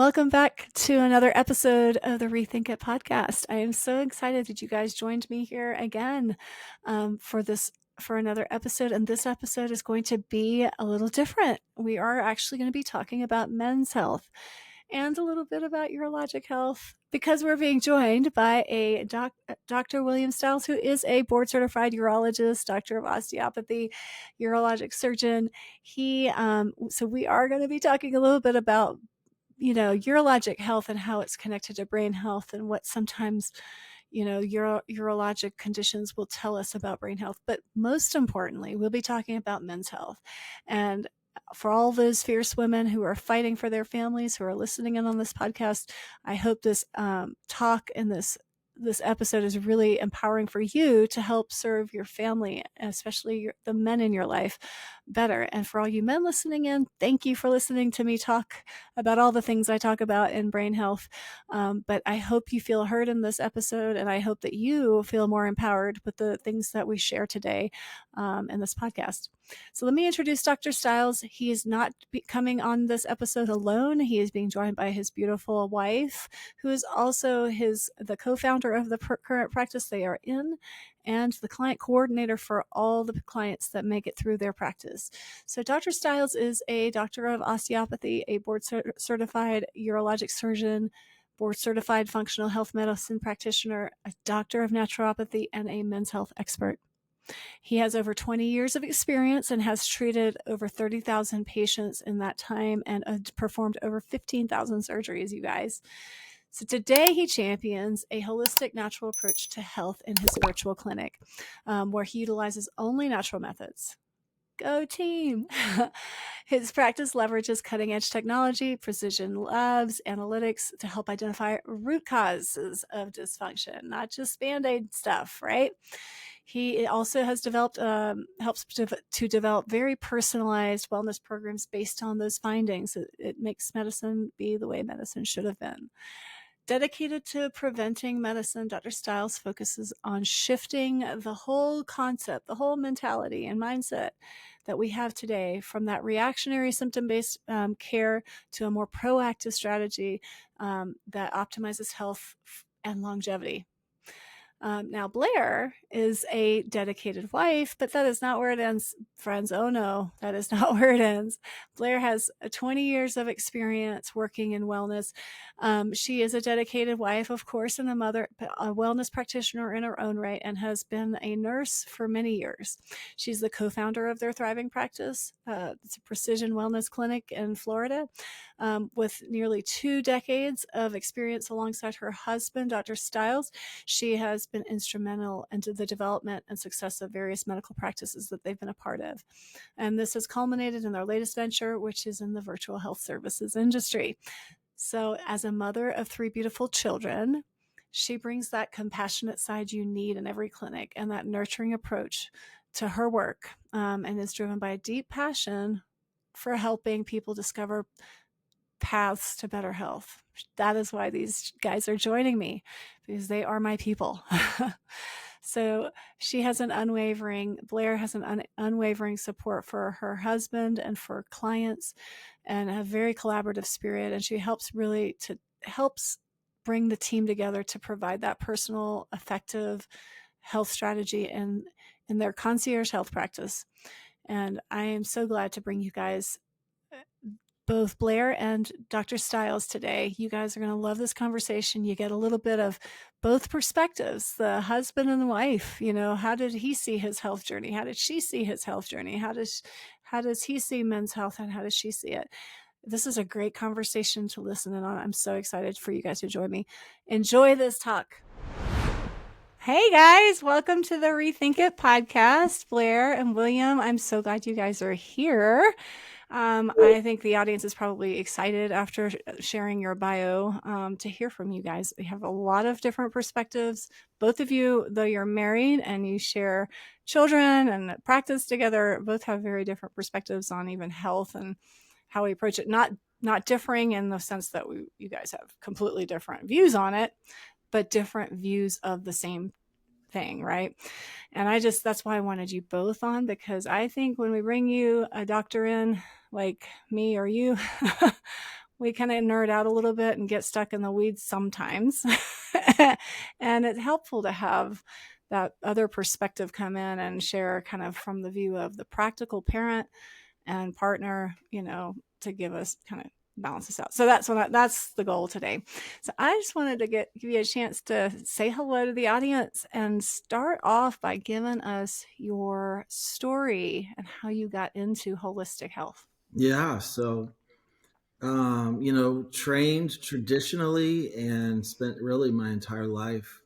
Welcome back to another episode of the Rethink It podcast. I am so excited that you guys joined me here again for another episode, and this episode is going to be a little different. We are actually going to be talking about men's health and a little bit about urologic health because we're being joined by Dr. William Stiles, who is a board-certified urologist, doctor of osteopathy, urologic surgeon. So we are going to be talking a little bit about urologic health and how it's connected to brain health and what sometimes, urologic conditions will tell us about brain health. But most importantly, we'll be talking about men's health. And for all those fierce women who are fighting for their families, who are listening in on this podcast, I hope this talk and this episode is really empowering for you to help serve your family, especially the men in your life, better. And for all you men listening in, thank you for listening to me talk about all the things I talk about in brain health. But I hope you feel heard in this episode, and I hope that you feel more empowered with the things that we share today in this podcast. So let me introduce Dr. Stiles. He is not coming on this episode alone. He is being joined by his beautiful wife, who is also the co-founder of the current practice they are in, and the client coordinator for all the clients that make it through their practice. So Dr. Stiles is a doctor of osteopathy, a board-certified urologic surgeon, board-certified functional health medicine practitioner, a doctor of naturopathy, and a men's health expert. He has over 20 years of experience and has treated over 30,000 patients in that time and performed over 15,000 surgeries, you guys. So today he champions a holistic natural approach to health in his virtual clinic, where he utilizes only natural methods. Go team! His practice leverages cutting-edge technology, precision labs, analytics to help identify root causes of dysfunction, not just Band-Aid stuff, right? He also has helps to develop very personalized wellness programs based on those findings. It makes medicine be the way medicine should have been. Dedicated to preventing medicine, Dr. Stiles focuses on shifting the whole concept, the whole mentality and mindset that we have today from that reactionary symptom-based care to a more proactive strategy that optimizes health and longevity. Now, Blair is a dedicated wife, but that is not where it ends, friends. Oh no, that is not where it ends. Blair has 20 years of experience working in wellness. She is a dedicated wife, of course, and a wellness practitioner in her own right, and has been a nurse for many years. She's the co-founder of their thriving practice. It's a precision wellness clinic in Florida, with nearly 2 decades of experience alongside her husband, Dr. Stiles. She has been instrumental into the development and success of various medical practices that they've been a part of. And this has culminated in their latest venture, which is in the virtual health services industry. So as a mother of 3 beautiful children, she brings that compassionate side you need in every clinic and that nurturing approach to her work, and is driven by a deep passion for helping people discover paths to better health. That is why these guys are joining me, because they are my people. So Blair has an unwavering support for her husband and for clients, and a very collaborative spirit. And she helps bring the team together to provide that personal, effective health strategy in their concierge health practice. And I am so glad to bring you guys both Blair and Dr. Stiles today. You guys are going to love this conversation. You get a little bit of both perspectives, the husband and the wife. How did he see his health journey? How did she see his health journey? How does he see men's health, and how does she see it? This is a great conversation to listen in on. I'm so excited for you guys to join me. Enjoy this talk. Hey guys, welcome to the Rethink It podcast. Blair and William, I'm so glad you guys are here. I think the audience is probably excited after sharing your bio to hear from you guys. We have a lot of different perspectives. Both of you, though you're married and you share children and practice together, both have very different perspectives on even health and how we approach it. Not differing in the sense that you guys have completely different views on it, but different views of the same thing, right? And that's why I wanted you both on, because I think when we bring you a doctor in like me or you, we kind of nerd out a little bit and get stuck in the weeds sometimes. And it's helpful to have that other perspective come in and share kind of from the view of the practical parent and partner, to give us kind of balance this out. So that's the goal today. So I just wanted to give you a chance to say hello to the audience and start off by giving us your story and how you got into holistic health. Yeah. So, trained traditionally and spent really my entire life,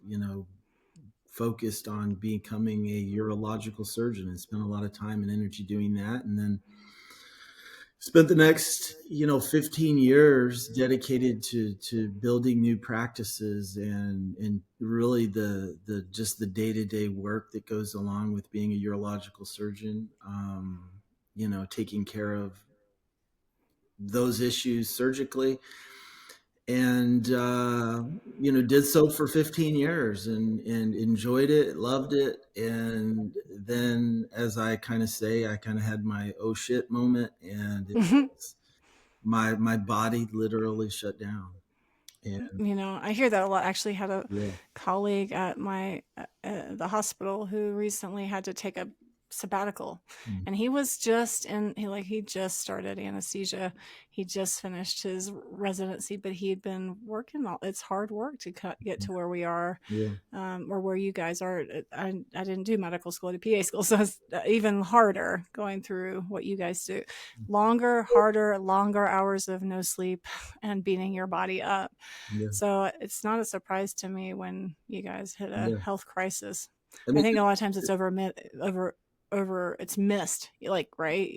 focused on becoming a urological surgeon and spent a lot of time and energy doing that. And then spent the next 15 years dedicated to building new practices and really the just the day-to-day work that goes along with being a urological surgeon, taking care of those issues surgically, and did so for 15 years and enjoyed it, loved it. And then, as I kind of say, I kind of had my oh shit moment, and it was my body literally shut down. And I hear that a lot. I actually had a yeah. colleague at the hospital who recently had to take a sabbatical, Mm. and he was he just started anesthesia. He just finished his residency, but he had been working it's hard work to get to where we are, Yeah. or where you guys are. I didn't do medical school, I did PA school, so it's even harder going through what you guys do. Longer hours of no sleep and beating your body up. Yeah. So it's not a surprise to me when you guys hit a Yeah. health crisis. I I mean, think a lot of times it's it's missed. Like, right?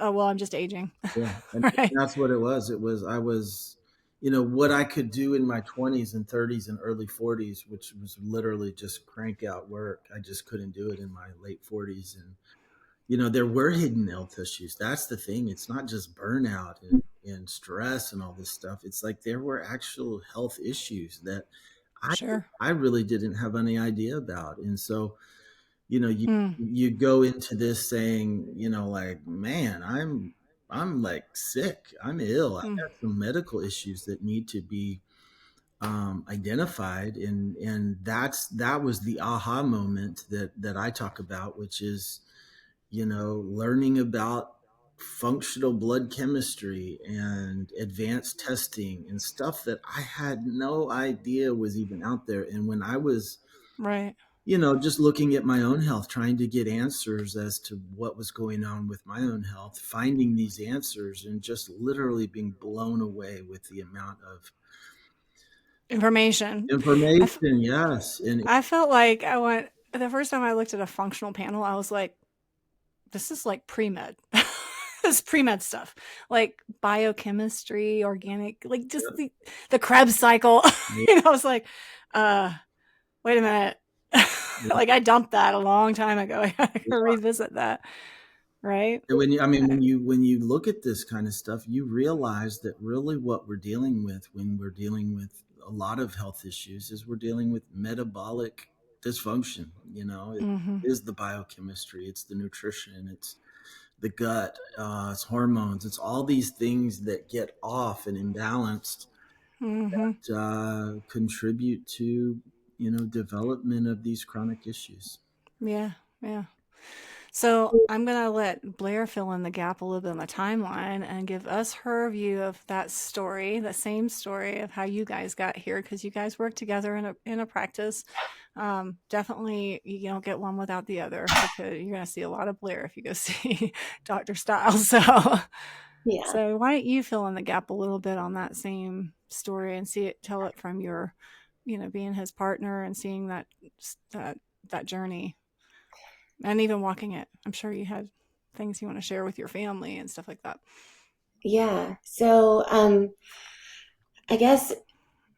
Oh, well, I'm just aging. yeah, and Right. that's what it was. I was, what I could do in my 20s and 30s and early 40s, which was literally just crank out work. I just couldn't do it in my late 40s. And, there were hidden health issues. That's the thing. It's not just burnout and stress and all this stuff. It's like there were actual health issues that I, Sure. I really didn't have any idea about. And so, you Mm, you go into this saying, like, man, I'm like sick, I'm ill, I mm, got some medical issues that need to be identified. And that was the aha moment that I talk about, which is, learning about functional blood chemistry and advanced testing and stuff that I had no idea was even out there. And when I was, right. just looking at my own health, trying to get answers as to what was going on with my own health, finding these answers and just literally being blown away with the amount of Information. I, f- information. Yes. And I felt like the first time I looked at a functional panel, I was like, this is like pre-med. This pre-med stuff, like biochemistry, organic, like just the Krebs cycle. yeah, I was like, uh, wait a minute. yeah, Like I dumped that a long time ago. I gotta yeah. revisit that. Right. And when you look at this kind of stuff, you realize that really what we're dealing with when we're dealing with a lot of health issues is we're dealing with metabolic dysfunction. It Mm-hmm. is the biochemistry, it's the nutrition, it's the gut, it's hormones, it's all these things that get off and imbalanced Mm-hmm. that contribute to development of these chronic issues. Yeah. Yeah. So I'm going to let Blair fill in the gap a little bit on the timeline and give us her view of that story, the same story of how you guys got here, because you guys work together in a practice. Definitely, you don't get one without the other, because you're going to see a lot of Blair if you go see Dr. Stiles. Yeah. So why don't you fill in the gap a little bit on that same story and tell it from your, being his partner and seeing that that journey and even walking it. I'm sure you had things you want to share with your family and stuff like that. Yeah. So, I guess,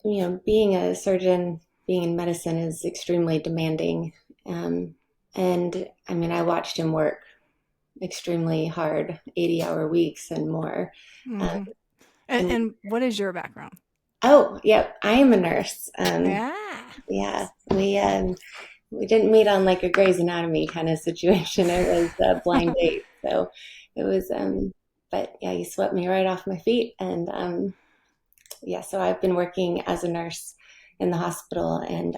being a surgeon, being in medicine is extremely demanding. Um, and I mean, I watched him work extremely hard, 80-hour weeks and more. Um, Mm-hmm. and And what is your background? oh, yeah, I am a nurse. Yeah. Yeah, we didn't meet on like a Grey's Anatomy kind of situation. It was a blind date. So it was, but yeah, you swept me right off my feet. And yeah, so I've been working as a nurse in the hospital and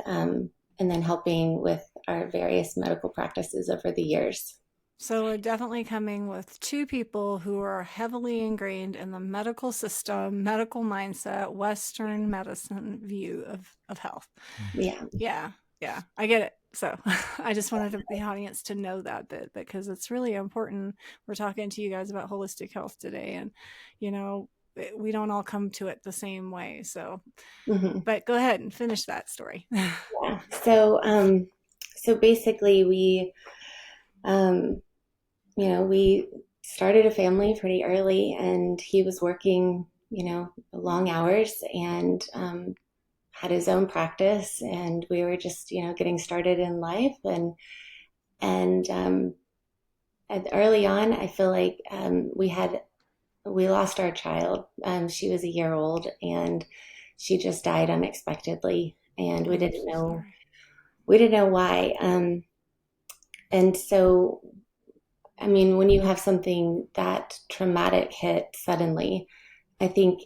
then helping with our various medical practices over the years. So we're definitely coming with two people who are heavily ingrained in the medical system, medical mindset, Western medicine view of health. Yeah. Yeah, yeah, I get it. So I just wanted the audience to know that bit because it's really important. We're talking to you guys about holistic health today, and you know, we don't all come to it the same way. So, Hmm. but go ahead and finish that story. Yeah. So basically, um, we started a family pretty early, and he was working, long hours and had his own practice, and we were just, getting started in life, and early on, I feel like we lost our child. She was a year old, and she just died unexpectedly, and we I'm didn't so know sorry. we didn't know why. And so, I mean, when you have something that traumatic hit suddenly, I think,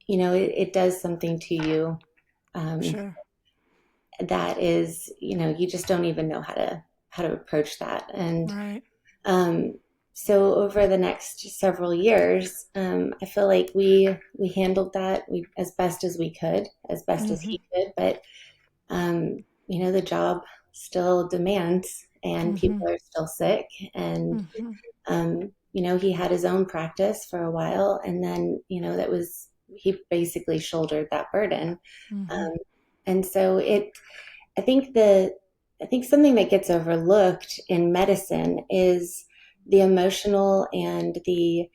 it does something to you, um, Sure. that is, you just don't even know how to approach that. And Right. um, so over the next several years, I feel like we handled that as best as we could, as best as Mm-hmm. he could, but the job still demands, and Mm-hmm. people are still sick, and Mm-hmm. he had his own practice for a while, and then he basically shouldered that burden, Mm-hmm. um, and so I think I think something that gets overlooked in medicine is the emotional and the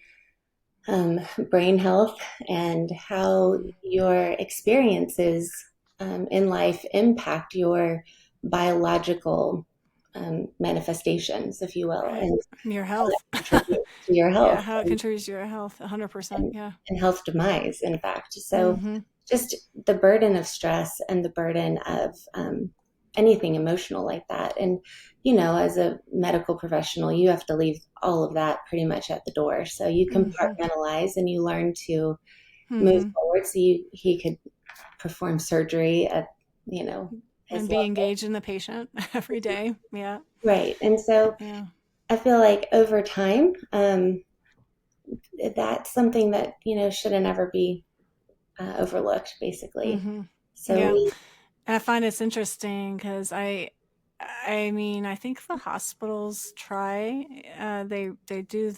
brain health, and how your experiences in life impact your biological manifestations, if you will, Right. and Your how that health. contributes to your Yeah, health how it contributes to your health. 100%. and, Yeah. and health demise, in fact. So Mm-hmm. just the burden of stress and the burden of anything emotional like that. And, as a medical professional, you have to leave all of that pretty much at the door. So you Mm-hmm. compartmentalize and you learn to move Mm-hmm. forward. So he could perform surgery at, his And be level. engaged in the patient every day. Yeah. Right. And so Yeah. I feel like over time, that's something that, shouldn't ever be overlooked, basically. Mm-hmm. So Yeah. we, And I find it's interesting because I mean, I think the hospitals try, they do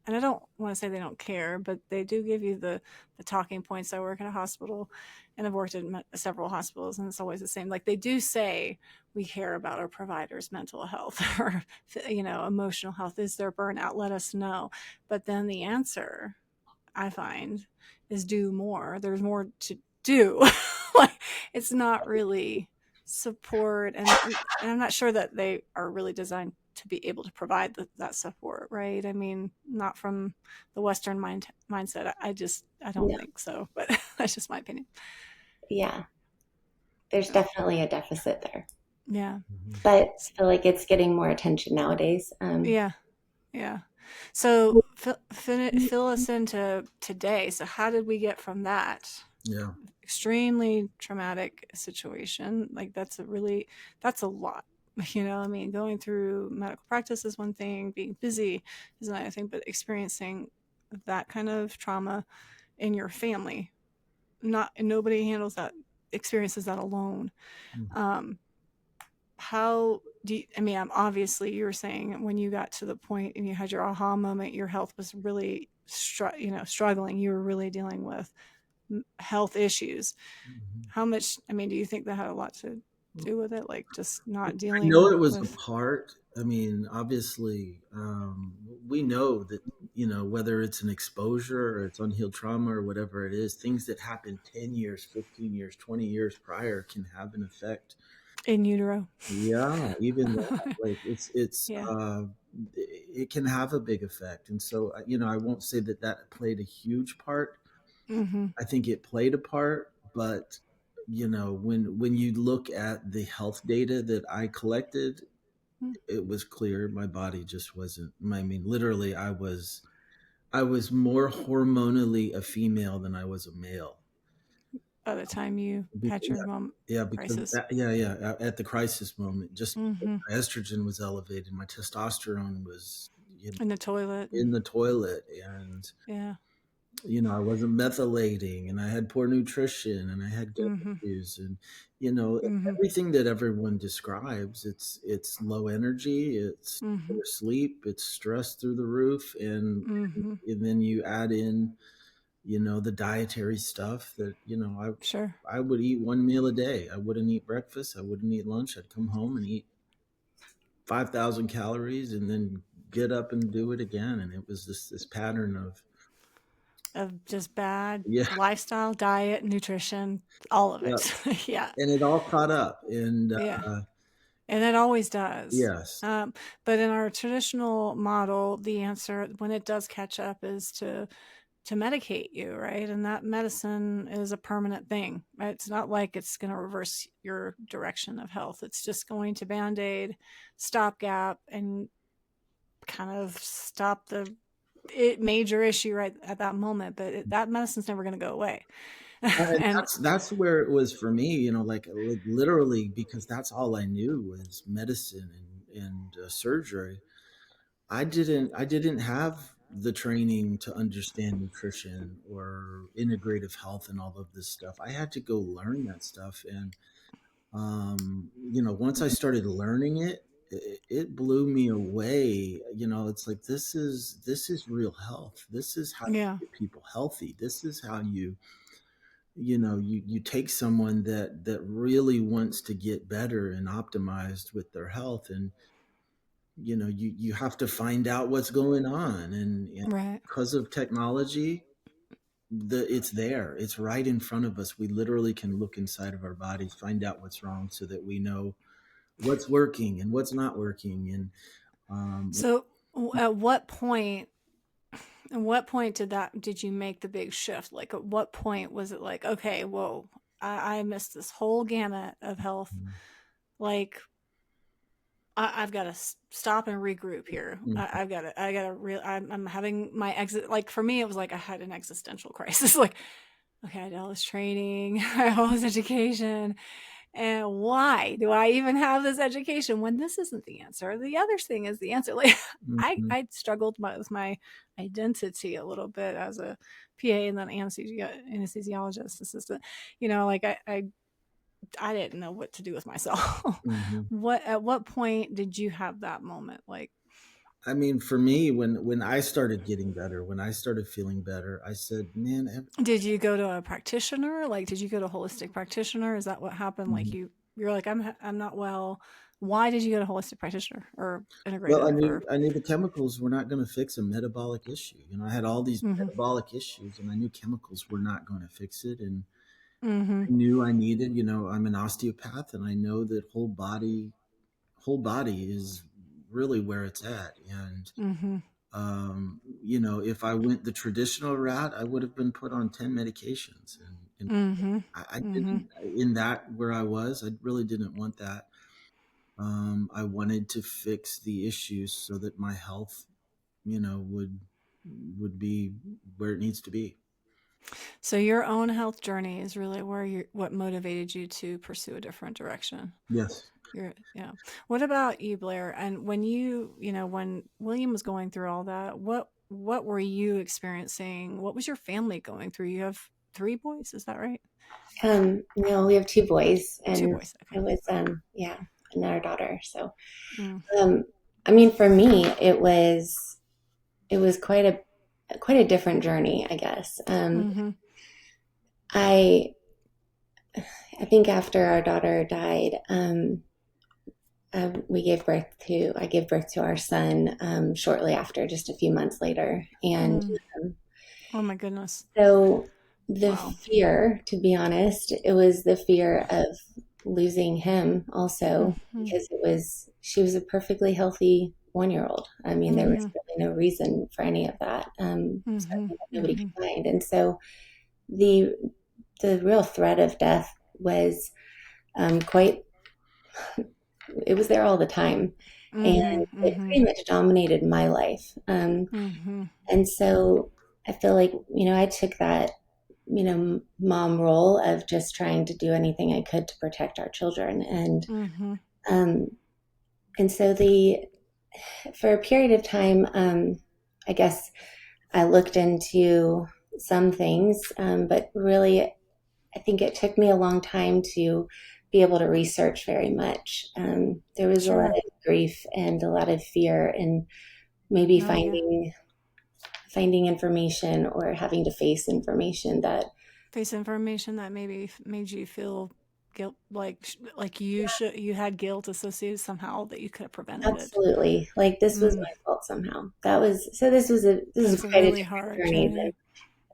and I don't want to say they don't care, but they do give you the talking points. I work at a hospital, and I've worked at several hospitals, and it's always the same. Like they do say we care about our providers' mental health or emotional health. Is there burnout? Let us know. But then the answer I find is do more. There's more to do. Like it's not really support, and I'm not sure that they are really designed to be able to provide that support, right? I mean, not from the Western mindset. I don't no, think so, but that's just my opinion. yeah, there's Yeah, definitely a deficit there, yeah, Mhm. but I feel like it's getting more attention nowadays. yeah, yeah. So fill us into today. So how did we get from that Yeah. extremely traumatic situation? Like that's a lot. I mean, going through medical practice is one thing, being busy is another thing, but experiencing that kind of trauma in your family, not nobody handles that, experiences that alone. Mhm. um how do you, I mean, obviously you were saying when you got to the point and you had your aha moment, your health was really struggling, you were really dealing with health issues. Mhm. How much, I mean, do you think that had a lot to do with it? Like just not I know dealing it was a with. part. I mean, obviously, we know that, whether it's an exposure or it's unhealed trauma or whatever it is, things that happened 10 years, 15 years, 20 years prior can have an effect. In utero. Yeah, even that, like Yeah. it can have a big effect. And so, I won't say that that played a huge part. Mm-hmm. I think it played a part, but when you look at the health data that I collected, it was clear my body just wasn't. I mean, literally, I was more hormonally a female than I was a male. by the time you had your mom Yeah, because crisis? at the crisis moment, just Mm-hmm. my estrogen was elevated, my testosterone was, In the toilet. in the toilet, and Yeah. I wasn't methylating, and I had poor nutrition, and I had gut Mm-hmm. issues, and Mm-hmm. everything that everyone describes. It's low energy, it's Mm-hmm. poor sleep, it's stress through the roof, Mm-hmm. and then you add in the dietary stuff that Sure. I would eat one meal a day. I wouldn't eat breakfast, I wouldn't eat lunch. I'd come home and eat 5,000 calories and then get up and do it again, and it was this pattern of Of just bad yeah. lifestyle, diet, nutrition, all of Yeah, it. Yeah. and it all caught up, and Yeah. And it always does. yes. But in our traditional model, the answer when it does catch up is to medicate you, right? And that medicine is a permanent thing. Right? It's not like it's going to reverse your direction of health. It's just going to band-aid, stopgap, and kind of stop the major issue right at that moment. But that medicine's never going to go away. And And that's where it was for me, like literally, because that's all I knew was medicine and surgery. I didn't have the training to understand nutrition or integrative health and all of this stuff. I had to go learn that stuff, and once I started learning it blew me away. It's like this is real health. This is how yeah, you get people healthy. This is how you take someone that really wants to get better and optimized with their health, and you have to find out what's going on, and right. because of technology, it's there, it's right in front of us. We literally can look inside of our bodies, find out what's wrong, so that we know what's working and what's not working. And So at what point did you make the big shift? Like at what point was it like, okay, whoa, I missed this whole gamut of health. Like I've got to stop and regroup here. Mhm, I'm having my exit. Like for me, it was like I had an existential crisis. Like, okay, I did all this training, I had all this education, and why do I even have this education when this isn't the answer? The other thing is the answer. Like mhm, I struggled with my identity a little bit as a PA and then anesthesiologist assistant. Like I didn't know what to do with myself. mhm. At what point did you have that moment? Like, I mean, for me, when I started getting better, when I started feeling better, I said, man, did you go to a practitioner? Like, did you go to a holistic practitioner? Is that what happened? Like mhm. you're like, I'm not well. Why did you go to holistic practitioner or Well, I integrative knew or? I knew the chemicals were not going to fix a metabolic issue. I had all these Mm-hmm. metabolic issues, and I knew chemicals were not going to fix it. And Mm-hmm. I knew I needed, I'm an osteopath, and I know that whole body is really where it's at. And Mm-hmm. if I went the traditional route, I would have been put on 10 medications, and Mm-hmm. I Mm-hmm. didn't, in that where I was, I really didn't want that. I wanted to fix the issues so that my health, would be where it needs to be. So your own health journey is really what motivated you to pursue a different direction. Yes. Yeah. What about you, Blair? And when William was going through all that, what were you experiencing? What was your family going through? You have three boys, is that right? No, we have two boys, Two and boys. Okay. it was yeah, another daughter. So Mm. um, I mean, for me, it was quite a different journey, I guess. Mm-hmm. I I think after our daughter died, I gave birth to our son shortly after, just a few months later, and Mm. um, Oh my goodness. so the Wow. fear, to be honest, it was the fear of losing him also, Mm-hmm. because she was a perfectly healthy 1 year old. I mean, there was Mm-hmm. really no reason for any of that. Mm-hmm. Certainly that nobody Mm-hmm. could find. And so the the real threat of death was quite, it was there all the time. And Mm-hmm. it Mm-hmm. pretty much dominated my life. Mm-hmm. And so I feel like, I took that mom role of just trying to do anything I could to protect our children. Mm-hmm. Um, and so for a period of time, I guess I looked into some things, but really, I think it took me a long time to be able to research very much. There was a lot Sure. of grief and a lot of fear, and maybe Oh yeah. finding information or having to face information that Face information that maybe made you feel guilt, like you had guilt associated somehow that you could have prevented it. absolutely, like, this was Mm. my fault somehow. That was so. This is That's a quite a really different hard journey. journey.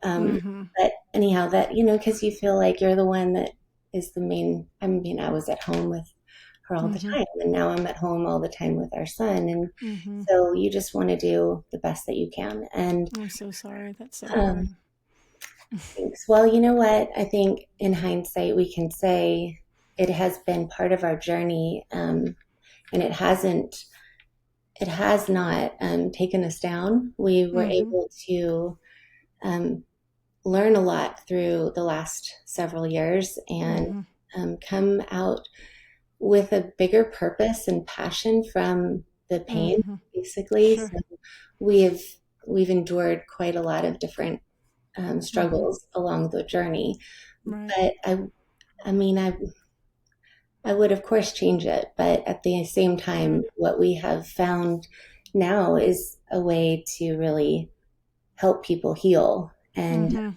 Um, Mm-hmm. but anyhow, that, because you feel like you're the one that is the main. I mean, I was at home with her all the Mm-hmm. time, and now I'm at home all the time with our son, and Mm-hmm. so you just want to do the best that you can. And I'm so sorry. That's so hard. um, thanks. Well, you know what? I think in hindsight, we can say it has been part of our journey, and it has not taken us down. We were Mm-hmm. able to um, learn a lot through the last several years and Mm-hmm. come out with a bigger purpose and passion from the pain, Mm-hmm. basically. Sure. So we've endured quite a lot of different Mm-hmm. struggles along the journey. Right. But I mean, I would of course change it, but at the same time, Sure. what we have found now is a way to really help people heal. Mm-hmm.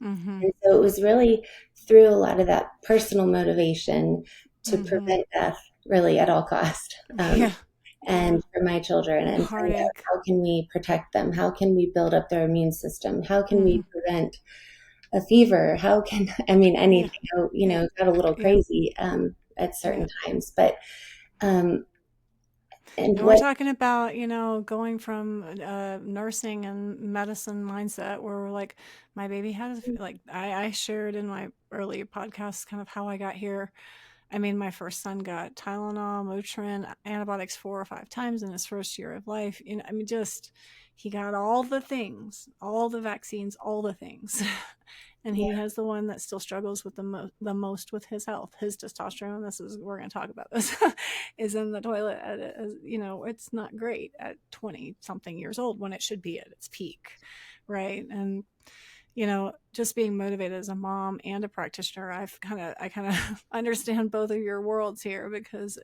Mm-hmm. And so it was really through a lot of that personal motivation to Mm-hmm. prevent death, really at all cost, Yeah. Yeah. and for my children, And and find out heartache. how can we protect them, how can we build up their immune system, how can Mm-hmm. we prevent a fever, how can I mean Yeah. anything. Yeah. It got a little Yeah. crazy at Yeah. certain times, but um, and And we're what talking about, going from nursing and medicine mindset where we're like, my baby has, like, I shared in my earlier podcast kind of how I got here. I mean, my first son got Tylenol, Motrin, antibiotics 4 or 5 times in his first year of life. I mean, just, he got all the things, all the vaccines, all the things. And he yeah has the one that still struggles with the most with his health. His testosterone, we're going to talk about this, is in the toilet. It's not great at 20 something years old when it should be at its peak, right? And just being motivated as a mom and a practitioner, I kind of understand both of your worlds here, because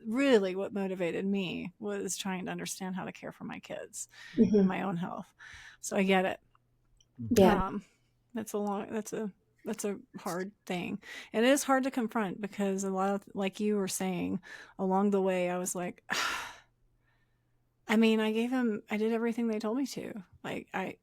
really what motivated me was trying to understand how to care for my kids and hmm my own health. So I get it. yeah Um, that's a hard thing, and it is hard to confront, because a lot of, like you were saying, along the way, I was like, I mean, I did everything they told me to. Like, I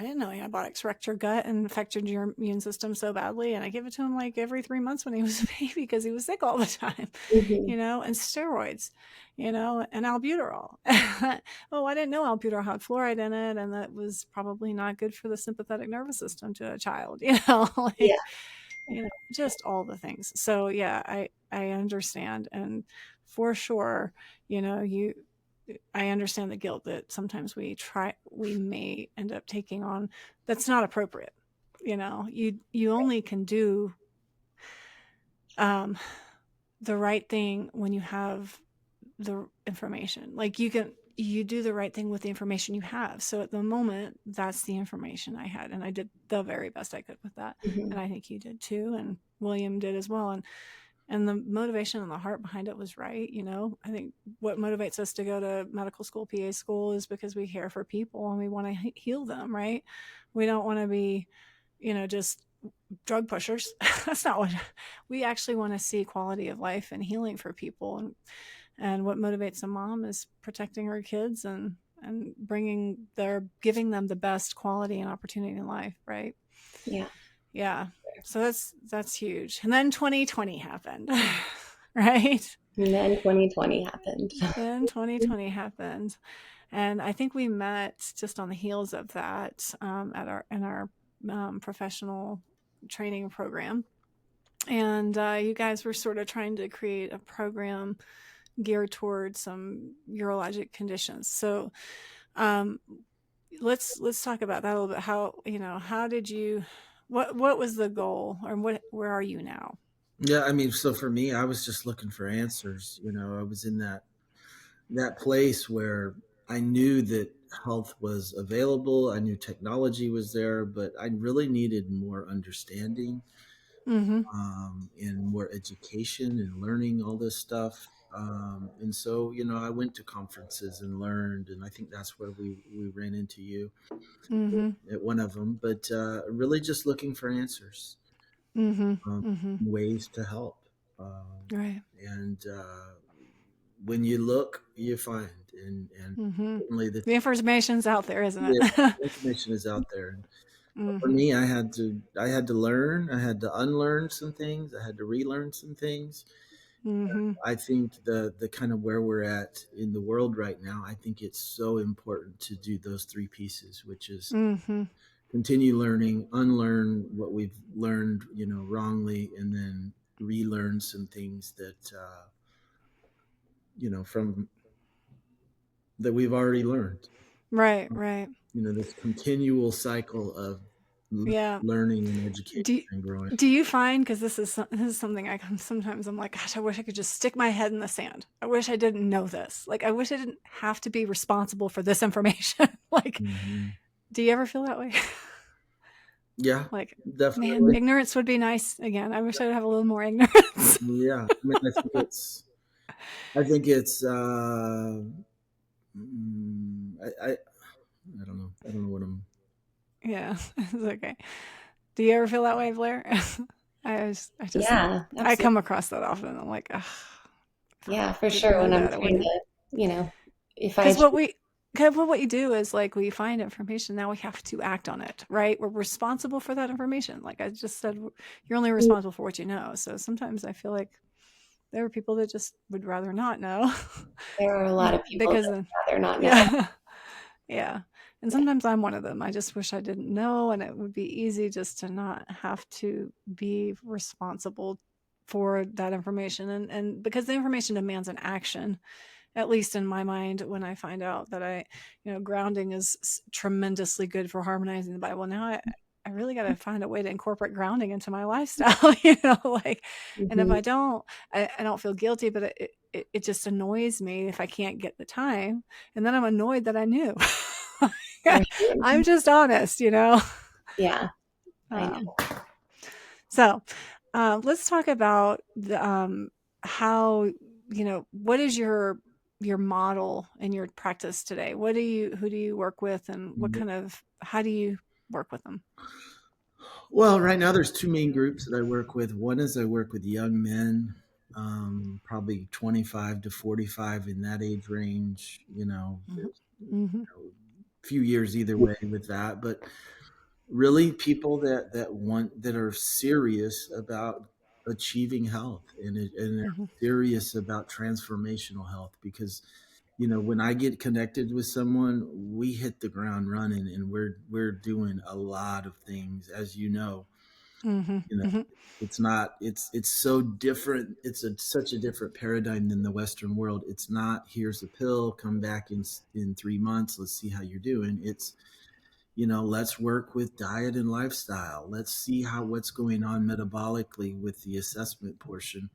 didn't know antibiotics wrecked your gut and affected your immune system so badly. And I gave it to him like every 3 months when he was a baby, because he was sick all the time, hmm and steroids, and albuterol. Oh, I didn't know albuterol had fluoride in it. And that was probably not good for the sympathetic nervous system to a child, yeah just all the things. So yeah, I understand. And for sure, you I understand the guilt that sometimes we may end up taking on that's not appropriate. You only can do um, the right thing when you have the information. Like, you do the right thing with the information you have. So at the moment, that's the information I had, and I did the very best I could with that. hmm And I think you did too, and William did as well. And the motivation and the heart behind it was right. I think what motivates us to go to medical school, PA school, is because we care for people and we want to heal them, right? We don't want to be, just drug pushers. That's not what we actually want to see. Quality of life and healing for people. And what motivates a mom is protecting her kids and giving them the best quality and opportunity in life, right? yeah Yeah. So that's huge. And then 2020 happened. Right? and then 2020 happened. Then 2020 happened. And I think we met just on the heels of that, in our professional training program. And you guys were sort of trying to create a program geared towards some urologic conditions. So um, let's talk about that a little bit. How did you What was the goal, or where are you now? Yeah, I mean, so for me, I was just looking for answers. I was in that place where I knew that health was available. I knew technology was there, but I really needed more understanding, Mm-hmm. and more education and learning all this stuff. And so, I went to conferences and learned, and I think that's where we ran into you Mm-hmm. at one of them. But really, just looking for answers, Mm-hmm. um, Mm-hmm. ways to help. Um, Right. and when you look, you find, and Mm-hmm. certainly the The information's out there, isn't yeah, it? information is out there. And for Mm-hmm. me, I had to learn, I had to unlearn some things, I had to relearn some things. Mm-hmm. I think the kind of where we're at in the world right now, I think it's so important to do those three pieces, which is Mm-hmm. continue learning, unlearn what we've learned, wrongly, and then relearn some things that from that we've already learned. Right. Right. This continual cycle of Yeah. learning and education Do and growing. do you find, because this is something sometimes I'm like, gosh, I wish I could just stick my head in the sand. I wish I didn't know this. Like, I wish I didn't have to be responsible for this information. Like, Hmm. do you ever feel that way? Yeah, Like, man, definitely. ignorance would be nice again. I wish I'd have a little more ignorance. Yeah, I mean, I think it's I don't know. I don't know what I'm. Yeah, it's okay. Do you ever feel that way, Blair? I just Yeah, I absolutely. come across that often. I'm like, ugh, if I Yeah, for didn't sure. know When I'm that, I trying wouldn't. to, you know, if I, Because what we do is, like, we find information, now we have to act on it, right? We're responsible for that information. Like I just said, you're only responsible for what you know. So sometimes I feel like there are people that just would rather not know. there are a lot of people Because that rather not know. yeah. Yeah. And sometimes I'm one of them. I just wish I didn't know, and it would be easy just to not have to be responsible for that information. And because the information demands an action, at least in my mind, when I find out that grounding is tremendously good for harmonizing the Bible. Now I really got to find a way to incorporate grounding into my lifestyle, like, and if Hmm. I don't, I don't feel guilty, but it just annoys me if I can't get the time. And then I'm annoyed that I knew. For sure. I'm just honest. Yeah, I Um, know. so let's talk about how, what is your model in your practice today? Who do you work with, and how do you work with them? Well, right now there's two main groups that I work with. One is I work with young men, probably 25 to 45 in that age range. Hmm. There's Hmm. a few years either way with that, but really people that are serious about achieving health, and they're Hmm. serious about transformational health, because when I get connected with someone, we hit the ground running, and we're doing a lot of things, as Hmm. you know Hmm. it's not it's so different. It's such a different paradigm than the Western world. It's not, here's a pill, come back in 3 months, let's see how you're doing. It's, let's work with diet and lifestyle. Let's see what's going on metabolically with the assessment portion.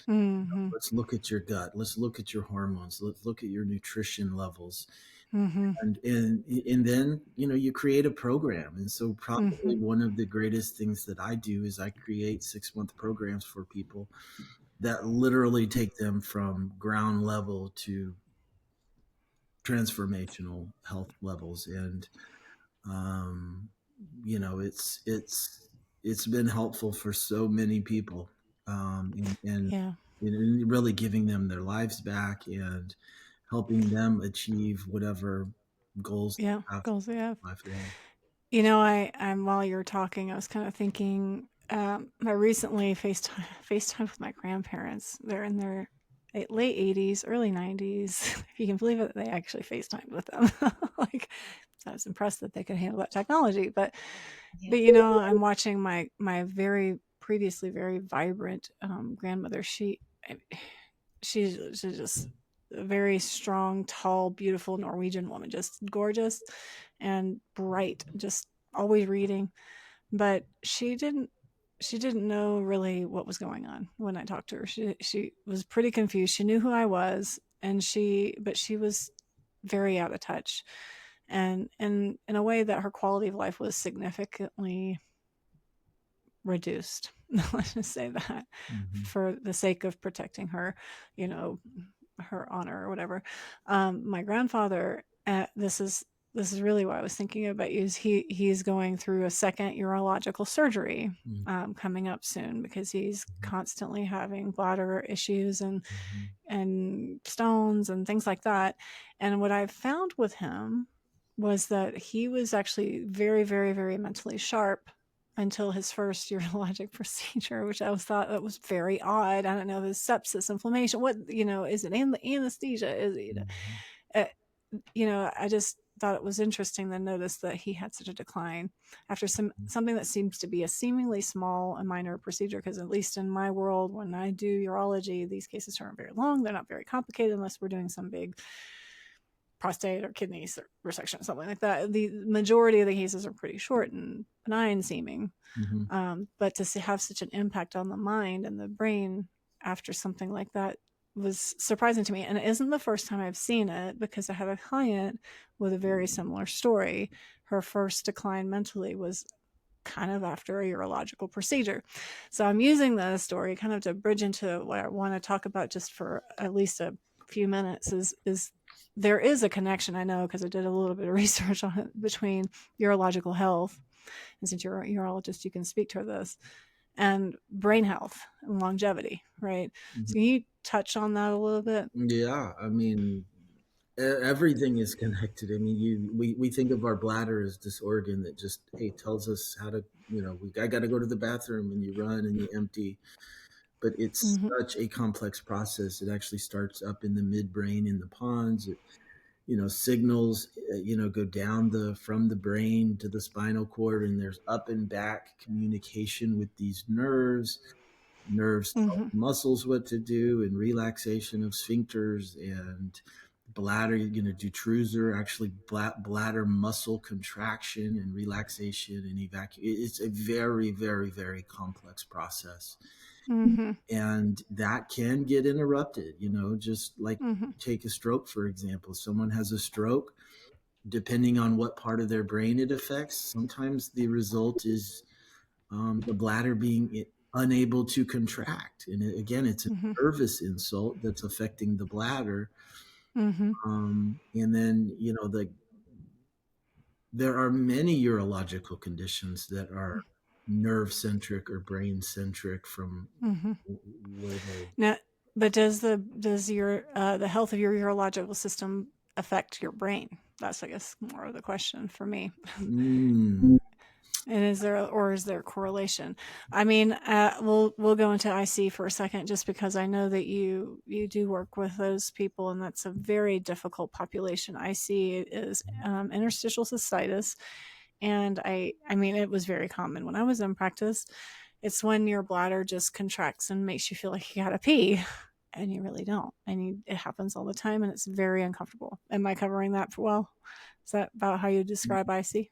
Hmm. Let's look at your gut. Let's look at your hormones. Let's look at your nutrition levels. Hmm. And then, you create a program. And so Hmm. probably one of the greatest things that I do is I create 6-month programs for people that literally take them from ground level to transformational health levels. And um, it's been helpful for so many people, Yeah. and really giving them their lives back and helping them achieve whatever goals Yeah. they have Goals we have. in life. Yeah. I'm while you were talking, I was kind of thinking. I recently FaceTime with my grandparents. They're in their late 80s, early 90s. If you can believe it, they actually FaceTimed with them. Like, I was impressed that they could handle that technology. But Yeah. but I'm watching my very previously very vibrant grandmother. She's just a very strong, tall, beautiful Norwegian woman, just gorgeous and bright, just always reading. but she didn't know really what was going on when I talked to her. She was pretty confused. She knew who I was, and she was very out of touch, and in a way that her quality of life was significantly reduced. Let's just say that, Mm-hmm. for the sake of protecting her, you know, her honor or whatever. My grandfather, this is really what I was thinking about you. Is he's going through a second urological surgery Mm-hmm. coming up soon, because he's constantly having bladder issues Mm-hmm. and stones and things like that. And what I found with him was that he was actually very, very, very mentally sharp until his first urologic procedure, which I was thought that was very odd. I don't know if it's sepsis, inflammation, what, is it anesthesia? Is it, Mm-hmm. uh, I just thought it was interesting to notice that he had such a decline after something that seems to be a seemingly small and minor procedure. Because at least in my world, when I do urology, these cases aren't very long. They're not very complicated unless we're doing some big prostate or kidney resection or something like that. The majority of the cases are pretty short and benign seeming. Mm-hmm. But to have such an impact on the mind and the brain after something like that was surprising to me. And it isn't the first time I've seen it, because I had a client with a very similar story. Her first decline mentally was kind of after a urological procedure. So I'm using the story kind of to bridge into what I want to talk about just for at least a few minutes. Is there is a connection, I know, because I did a little bit of research on it, between urological health, and since you're a urologist, you can speak to this, and brain health and longevity, right? Mm-hmm. So can you touch on that a little bit? Yeah, I mean, everything is connected. I mean, we think of our bladder as this organ that just, hey, tells us how to, I got to go to the bathroom, and you run and you empty. But it's Mm-hmm. such a complex process. It actually starts up in the midbrain in the pons. It, signals, go down from the brain to the spinal cord, and there's up and back communication with these nerves. Nerves tell Mm-hmm. muscles what to do, and relaxation of sphincters, and bladder, detrusor, actually bladder muscle contraction and relaxation and evacuation. It's a very, very, very complex process. Mm-hmm. And that can get interrupted, just like, Mm-hmm. take a stroke, for example. Someone has a stroke, depending on what part of their brain it affects, sometimes the result is the bladder being unable to contract. And again, it's a Mm-hmm. nervous insult that's affecting the bladder. Mm-hmm. And then, there are many urological conditions that are nerve centric or brain centric from Mm-hmm. where they. Now, but does your the health of your urological system affect your brain? That's, I guess, more of the question for me. Mm, And is there a correlation? I mean, we'll go into IC for a second, just because I know that you do work with those people, and that's a very difficult population. IC is interstitial cystitis, and I mean, it was very common when I was in practice. It's when your bladder just contracts and makes you feel like you gotta pee, and you really don't, and it happens all the time, and it's very uncomfortable. Am I covering that well? Is that about how you describe IC?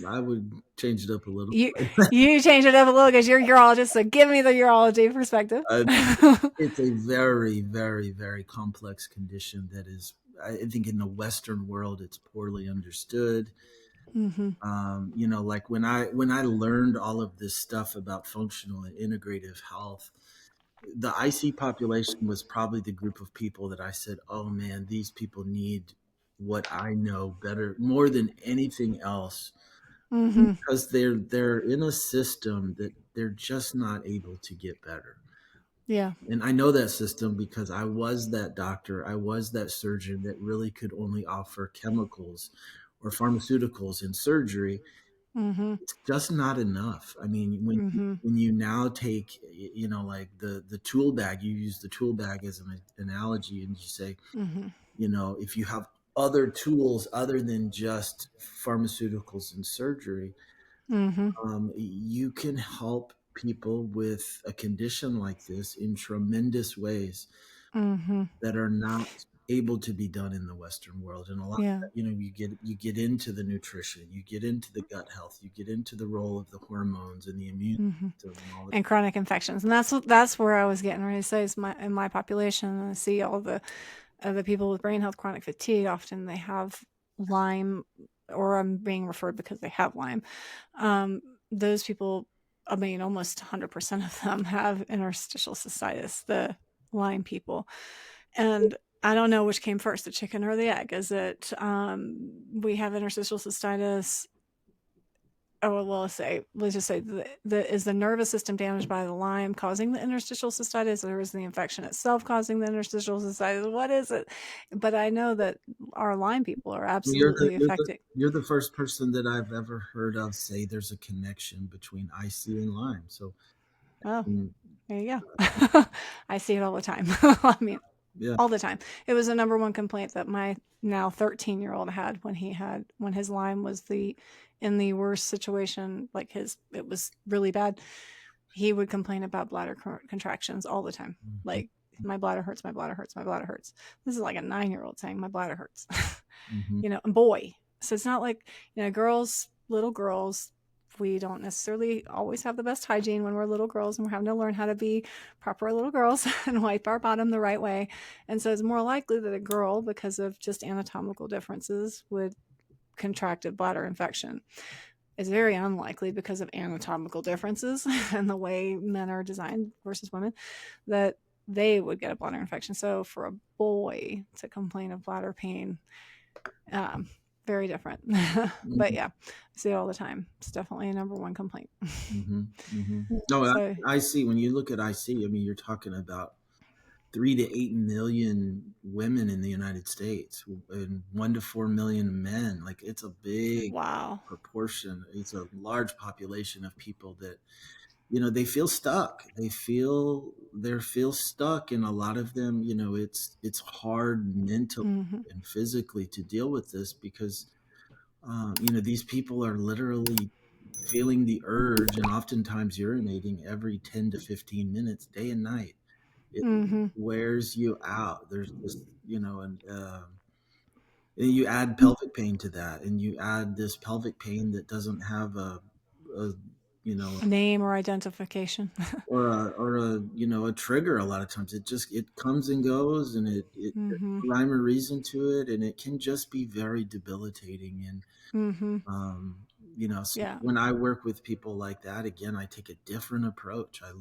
I would change it up a little. You you change it up a little because you're a urologist, so give me the urology perspective. uh, it's a very, very, very complex condition that is, I think, in the Western world, it's poorly understood. Mm-hmm. Like when I learned all of this stuff about functional and integrative health, the IC population was probably the group of people that I said, oh man, these people need what I know better, more than anything else, Mm-hmm. because they're in a system that they're just not able to get better. Yeah. And I know that system because I was that doctor, I was that surgeon that really could only offer chemicals or pharmaceuticals in surgery. Mm-hmm. It's just not enough. I mean, Mm-hmm. when you now take, like the tool bag, you use the tool bag as an analogy, and you say, Mm-hmm. if you have other tools other than just pharmaceuticals and surgery, Mm-hmm. you can help people with a condition like this in tremendous ways Mm-hmm. that are not. able to be done in the Western world. And a lot of Yeah. that, you get into the nutrition, you get into the gut health, you get into the role of the hormones and the immune Mm-hmm. system and all And chronic infections, and that's where I was getting ready to say is in my population. I see all the people with brain health, chronic fatigue. Often they have Lyme, or I'm being referred because they have Lyme. Those people, I mean, almost 100% of them have interstitial cystitis. The Lyme people, and I don't know which came first, the chicken or the egg. Is it we have interstitial cystitis? Oh well, let's just say is the nervous system damaged by the Lyme causing the interstitial cystitis, or is the infection itself causing the interstitial cystitis? What is it? But I know that our Lyme people are Well, You're the absolutely you're the affected. you're the first person that I've ever heard of say there's a connection between IC and Lyme. So, Oh, mm, there you go. I see it all the time. I mean, yeah. all the time. It was the number one complaint that my now 13-year-old had when his Lyme was in the worst situation. Like it was really bad. He would complain about bladder contractions all the time. Mhm, Like, my bladder hurts, my bladder hurts, my bladder hurts. This is like a 9-year-old saying my bladder hurts. mhm, And boy. So it's not like, girls, little girls, we don't necessarily always have the best hygiene when we're little girls, and we're having to learn how to be proper little girls and wipe our bottom the right way. And so it's more likely that a girl, because of just anatomical differences, would contract a bladder infection. It's very unlikely, because of anatomical differences and the way men are designed versus women, that they would get a bladder infection. So for a boy to complain of bladder pain, um, very different. But mhm, yeah, I see it all the time. It's definitely a number one complaint. mhm, mhm. No, So I see. When you look at IC, I mean, you're talking about 3 to 8 million women in the United States and 1 to 4 million men. Like, it's a big wow. proportion. It's a large population of people that they feel stuck. They feel stuck, and a lot of them, it's hard mentally Mm-hmm. and physically to deal with this because these people are literally feeling the urge and oftentimes urinating every 10 to 15 minutes, day and night. It Mm-hmm. wears you out. There's this, and you add pelvic pain to that, and you add this pelvic pain that doesn't have a you know, A name or identification. or a trigger. A lot of times it comes and goes, and there's Mm-hmm. no rhyme or reason to it, and it can just be very debilitating. And Mm-hmm. um, so Yeah. when I work with people like that, again, I take a different approach. I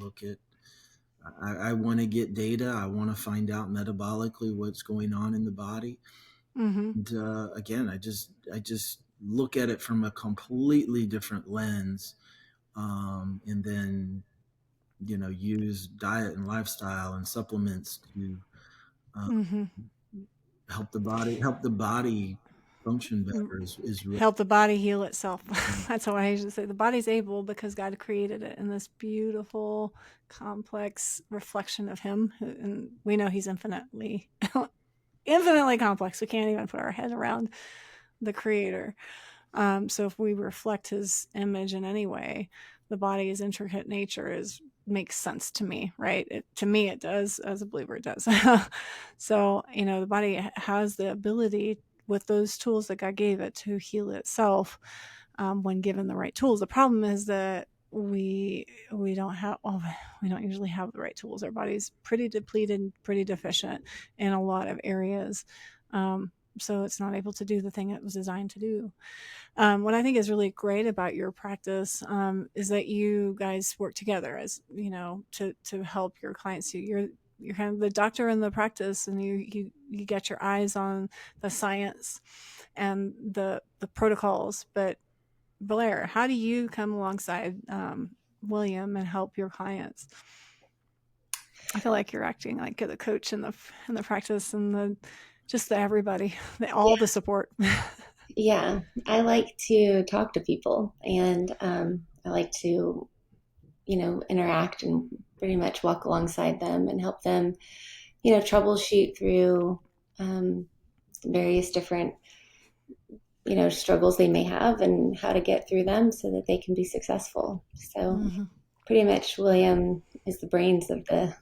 want to get data. I want to find out metabolically what's going on in the body. Mm-hmm. And again, I just look at it from a completely different lens, and then use diet and lifestyle and supplements to uh, Mm-hmm. help the body function better. Is really Help the body heal itself. That's how I usually say. The body's able because God created it in this beautiful, complex reflection of Him, and we know He's infinitely, infinitely complex. We can't even put our head around the Creator. So if we reflect His image in any way, the body's intricate nature makes sense to me, right? To me, it does. As a believer, it does. So the body has the ability, with those tools that God gave it, to heal itself when given the right tools. The problem is that we don't have we don't usually have the right tools. Our body's pretty depleted, pretty deficient in a lot of areas. So it's not able to do the thing it was designed to do. What I think is really great about your practice is that you guys work together, as to help your clients. You're kind of the doctor in the practice, and you get your eyes on the science and the protocols. But Blair, how do you come alongside William and help your clients? I feel like you're acting like the coach in the practice, and the everybody, all the support. Yeah, I like to talk to people, and I like to, interact and pretty much walk alongside them and help them, troubleshoot through various different, struggles they may have and how to get through them so that they can be successful. So Mm-hmm. pretty much William is the brains of the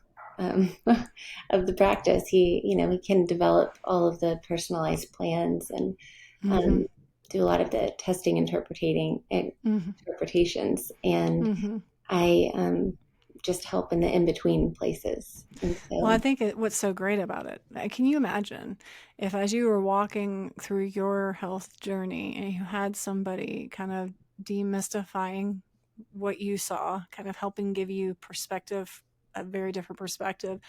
of the practice. He can develop all of the personalized plans and Mm-hmm. um, do a lot of the testing, Mm-hmm. interpretations, and Mm-hmm. I just help in the in between places. And Well, I so, think what's so great about it, can you imagine if as you were walking through your health journey and you had somebody kind of demystifying what you saw, kind of helping give you perspective, a very different perspective,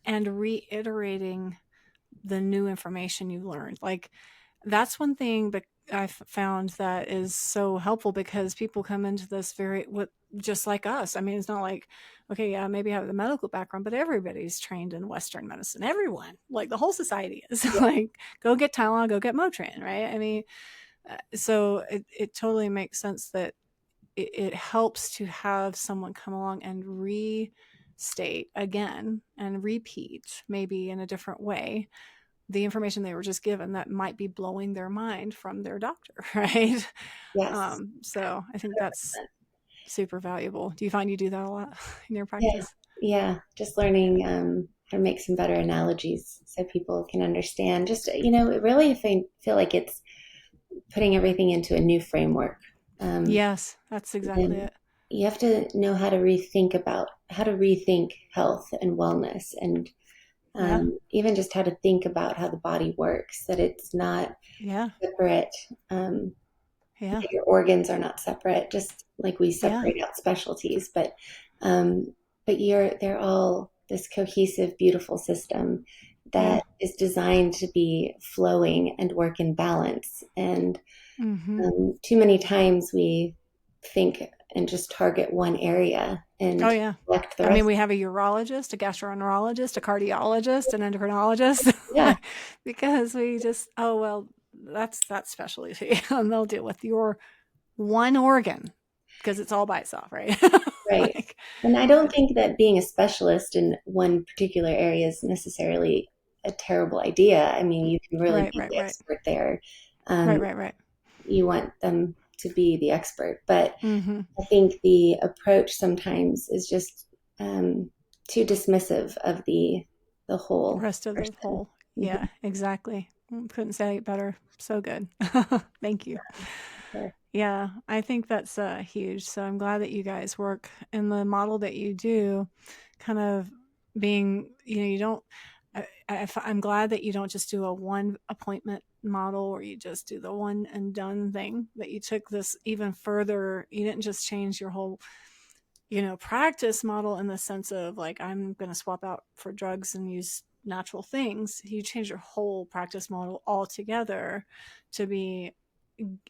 and reiterating the new information you learned. Like that's one thing that I've found that is so helpful because people come into this very what just like us. I mean, it's not like, okay, yeah, maybe I have the medical background, but everybody's trained in Western medicine. Everyone, like the whole society is yeah, like, go get Tylenol, go get Motrin, right? I mean, so it totally makes sense that it helps to have someone come along and restate again and repeat maybe in a different way the information they were just given that might be blowing their mind from their doctor, right? yes, So I think that's super valuable. Do you find you do that a lot in your yeah, practice? yeah. Just learning how to make some better analogies so people can understand. Just really, if I feel like it's putting everything into a new framework. Um, Yes, that's exactly and it. you have to know how to rethink health and wellness, and Yeah, even just how to think about how the body works, that it's not yeah, separate. Um, yeah, your organs are not separate, just like we yeah, separate out specialties, um, but they're all this cohesive, beautiful system yeah. that is designed to be flowing and work in balance. And Mm-hmm. too many times we think and just target one area Oh and yeah. neglect the I mean, rest. we have a urologist, a gastroenterologist, a cardiologist, an endocrinologist, Yeah, because we just, oh well, that's that specialty, and they'll deal with your one organ because it's all by itself, right? right. Like, And I don't it's think that being a specialist in one particular area is necessarily a terrible idea. I mean, you can really right, be right, the right, expert there. right, Um, right, right. you want them to be the expert, but Mm-hmm. I think the approach sometimes is just um, too dismissive of the The whole rest of the person. whole, yeah, exactly. Couldn't say it better. So good. Thank you. Sure. Yeah, I think that's huge. So I'm glad that you guys work in the model that you do, kind of being, you don't. I'm glad that you don't just do a one appointment model or you just do the one and done thing. That you took this even further. You didn't just change your whole, practice model in the sense of like I'm going to swap out for drugs and use natural things. You change your whole practice model altogether to be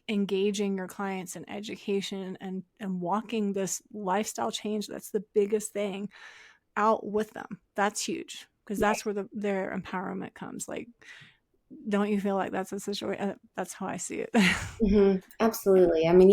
engaging your clients in education and walking this lifestyle change that's the biggest thing out with them. That's huge because that's where their empowerment comes. Like, don't you feel like that's a situation? That's how I see it. Absolutely. I mean,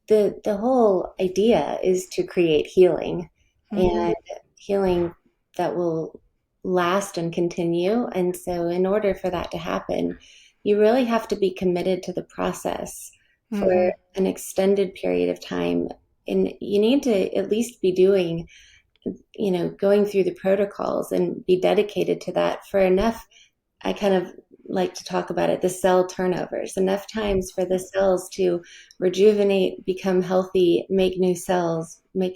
the whole idea is to create healing, Mm-hmm. and healing that will last and continue. And so, in order for that to happen, you really have to be committed to the process for Mm-hmm. an extended period of time. And you need to at least be doing, going through the protocols and be dedicated to that for enough. I kind of like to talk about it, the cell turnovers, enough times for the cells to rejuvenate, become healthy, make new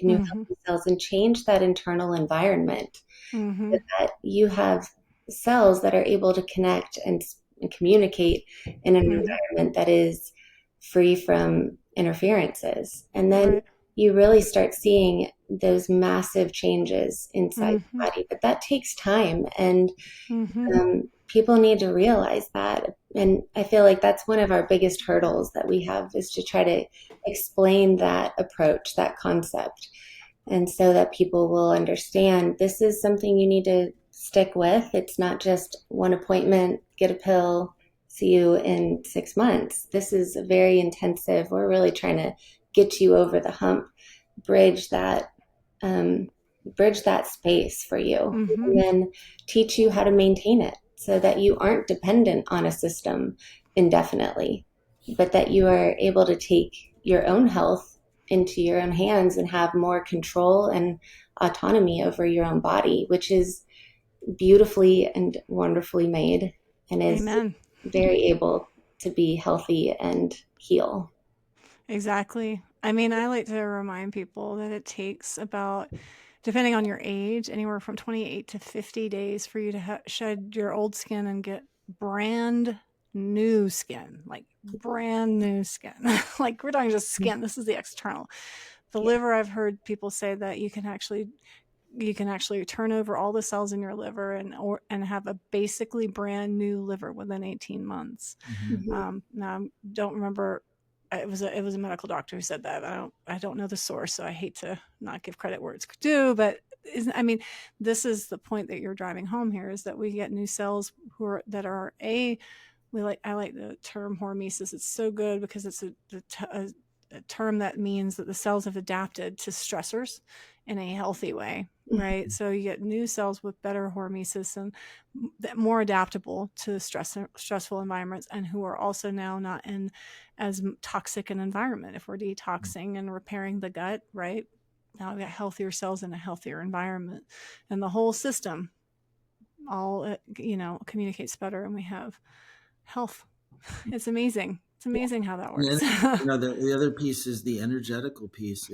Mm-hmm. healthy cells, and change that internal environment Mm-hmm. so that you have cells that are able to connect and communicate in an Mm-hmm. environment that is free from interferences. And then Right. you really start seeing those massive changes inside Mm-hmm. the body. But that takes time. And Mm-hmm. people need to realize that. And I feel like that's one of our biggest hurdles that we have, is to try to explain that approach, that concept, and so that people will understand this is something you need to stick with. It's not just one appointment, get a pill, see you in 6 months. This is very intensive. We're really trying to get you over the hump, bridge that um, bridge that space for you, Mm-hmm. and then teach you how to maintain it so that you aren't dependent on a system indefinitely, but that you are able to take your own health into your own hands and have more control and autonomy over your own body, which is beautifully and wonderfully made and is Amen. very able to be healthy and heal. Exactly. I mean, I like to remind people that it takes about, depending on your age, anywhere from 28 to 50 days for you to shed your old skin and get brand new skin, like brand new skin. Like we're talking just skin. This is the external. The Yeah. liver, I've heard people say that you can actually turn over all the cells in your liver and have a basically brand new liver within 18 months. Mm-hmm. Mm-hmm. Now I don't remember. It was a medical doctor who said that. I don't know the source, so I hate to not give credit where it's due. But I mean, this is the point that you're driving home here: is that we get new cells that are I like the term hormesis. It's so good because it's a term that means that the cells have adapted to stressors in a healthy way, right? So you get new cells with better hormesis and more adaptable to stressful environments, and who are also now not in as toxic an environment. If we're detoxing and repairing the gut, right? Now we got healthier cells in a healthier environment, and the whole system all communicates better, and we have health. It's amazing. It's amazing how that And works. the other piece is the energetical piece.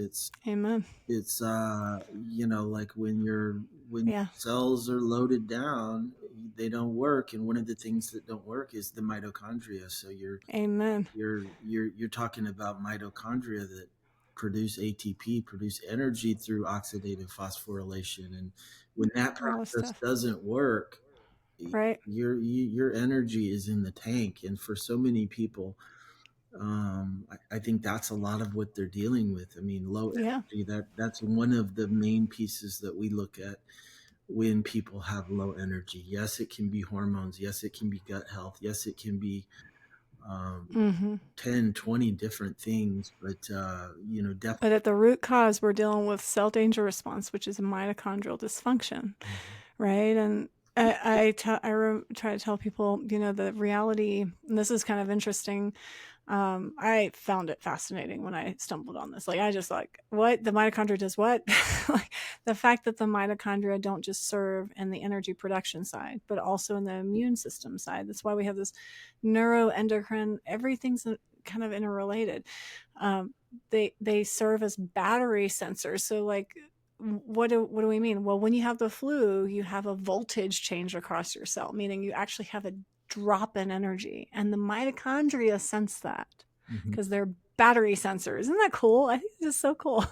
Amen. It's like when Yeah. cells are loaded down, they don't work, and one of the things that don't work is the mitochondria. So Amen. you're talking about mitochondria that produce ATP, produce energy through oxidative phosphorylation, and when that All this process stuff. doesn't work, Right. your energy is in the tank. And for so many people, I think that's a lot of what they're dealing with. I mean, low Yeah. energy, that's one of the main pieces that we look at when people have low energy. Yes, it can be hormones. Yes, it can be gut health. Yes, it can be um, Mm-hmm. 10, 20 different things, but definitely. But at the root cause, we're dealing with cell danger response, which is a mitochondrial dysfunction, right? And try to tell people, the reality, and this is kind of interesting. I found it fascinating when I stumbled on this. Like, I just like, what? The mitochondria does what? Like, the fact that the mitochondria don't just serve in the energy production side, but also in the immune system side. That's why we have this neuroendocrine, everything's kind of interrelated. They serve as battery sensors. So like, what do we mean? Well, when you have the flu, you have a voltage change across your cell, meaning you actually have a drop in energy, and the mitochondria sense that Mhm. because they're battery sensors. Isn't that cool? I think it's just so cool.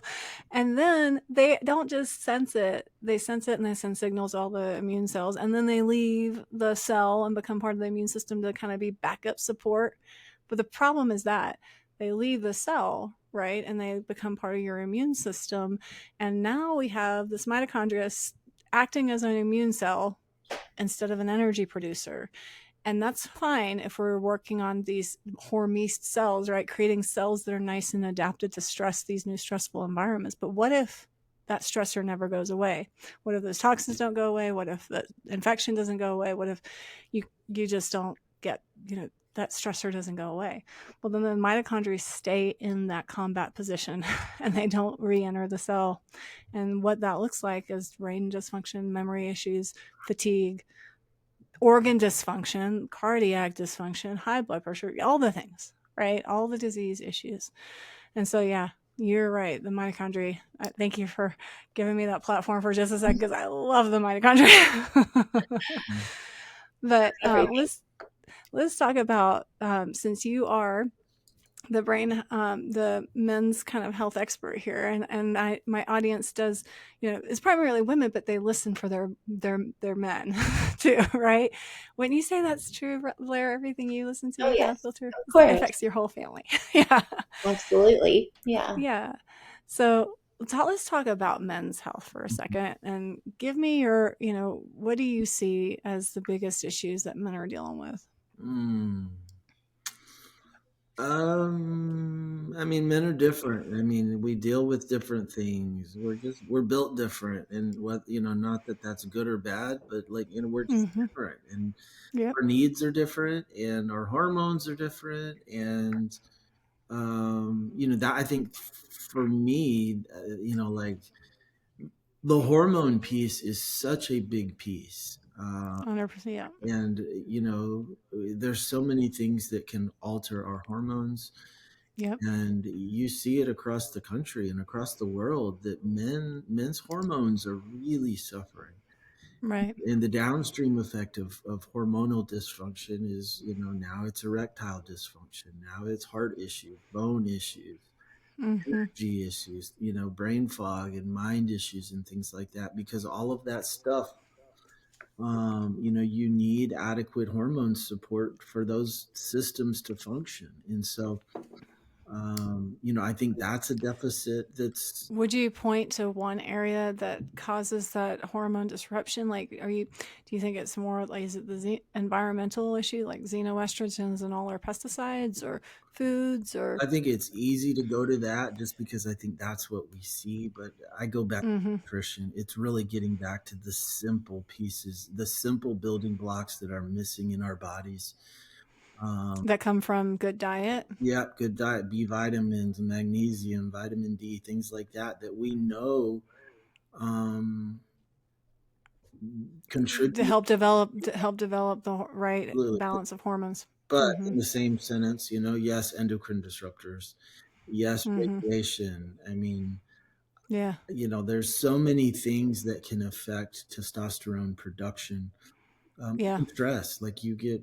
And then they don't just sense it, they sense it and they send signals to all the immune cells, and then they leave the cell and become part of the immune system to kind of be backup support. But the problem is that they leave the cell, right? And they become part of your immune system. And now we have this mitochondria acting as an immune cell instead of an energy producer. And that's fine if we're working on these hormesis cells, right? Creating cells that are nice and adapted to stress, these new stressful environments. But what if that stressor never goes away? What if those toxins don't go away? What if the infection doesn't go away? What if you just don't get, that stressor doesn't go away? Well, then the mitochondria stay in that combat position and they don't re-enter the cell. And what that looks like is brain dysfunction, memory issues, fatigue, organ dysfunction, cardiac dysfunction, high blood pressure, all the things, right? All the disease issues. And so, yeah, you're right. The mitochondria. Thank you for giving me that platform for just a second, because I love the mitochondria. But Everything. let's talk about, since you are the brain, the men's kind of health expert here, and my audience does, is primarily women, but they listen for their men too, right? When you say that's true, Blair, everything you listen Oh, to kind of yes, filter of course. affects your whole family. Yeah. Absolutely. Yeah. Yeah. So let's talk about men's health for a second, and give me your, what do you see as the biggest issues that men are dealing with? Mm. I mean, men are different. I mean, we deal with different things. We're built different, and not that that's good or bad, but like we're just Mm-hmm. different, and Yep. our needs are different, and our hormones are different, and That I think for me, like the hormone piece is such a big piece. 100%. Yeah. And, there's so many things that can alter our hormones. Yep. And you see it across the country and across the world that men's hormones are really suffering. Right. And the downstream effect of hormonal dysfunction is, now it's erectile dysfunction. Now it's heart issues, bone issues, Mm-hmm. energy issues, brain fog and mind issues and things like that, because all of that stuff, you need adequate hormone support for those systems to function. And so, I think that's a deficit that's, Would you point to one area that causes that hormone disruption? Like, do you think it's more like, is it the environmental issue, like xenoestrogens and all our pesticides or foods or? I think it's easy to go to that just because I think that's what we see. But I go back to Mm-hmm. nutrition. It's really getting back to the simple pieces, the simple building blocks that are missing in our bodies. That come from good diet? Yeah, good diet, B vitamins, magnesium, vitamin D, things like that, that we know um, contribute. To help develop the right Absolutely. balance of hormones. But Mm-hmm. in the same sentence, yes, endocrine disruptors, yes, Mm-hmm. radiation. I mean, Yeah. there's so many things that can affect testosterone production. Yeah. Even stress, like you get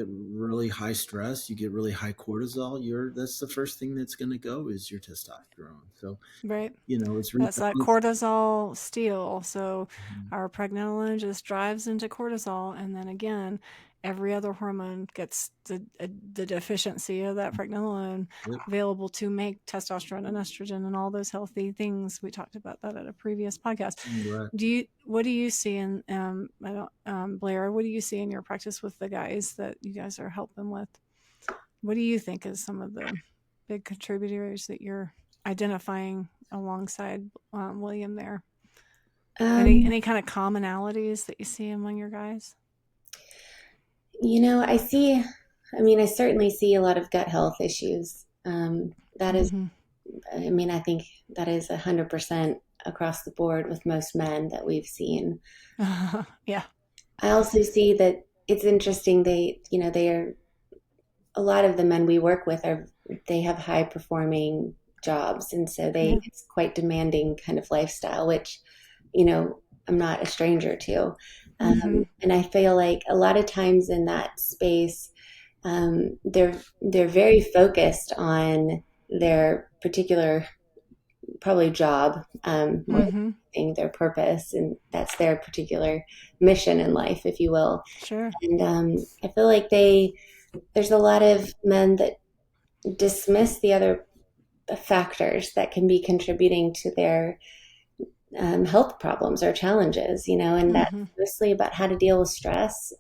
really high stress, you get really high cortisol. That's the first thing that's going to go is your testosterone. So, Right. it's That's that rebalanced. cortisol steal. So Mhm. our pregnenolone just drives into cortisol, and then again, every other hormone gets the deficiency of that pregnenolone Yep. available to make testosterone and estrogen and all those healthy things. We talked about that at a previous podcast. Right. What do you see in Blair? What do you see in your practice with the guys that you guys are helping with? What do you think is some of the big contributors that you're identifying alongside William there? Um, Any kind of commonalities that you see among your guys? I certainly see a lot of gut health issues. That is, Mm-hmm. I think that is 100% across the board with most men that we've seen. Yeah. I also see that it's interesting. They are, a lot of the men we work with they have high performing jobs. And so Yeah. it's quite demanding kind of lifestyle, which, you know, I'm not a stranger to. Mm-hmm. And I feel like a lot of times in that space, they're very focused on their particular probably job, more Mm-hmm. than their purpose, and that's their particular mission in life, if you will. Sure. And I feel like there's a lot of men that dismiss the other factors that can be contributing to their health problems or challenges, and that's Mm-hmm. mostly about how to deal with stress.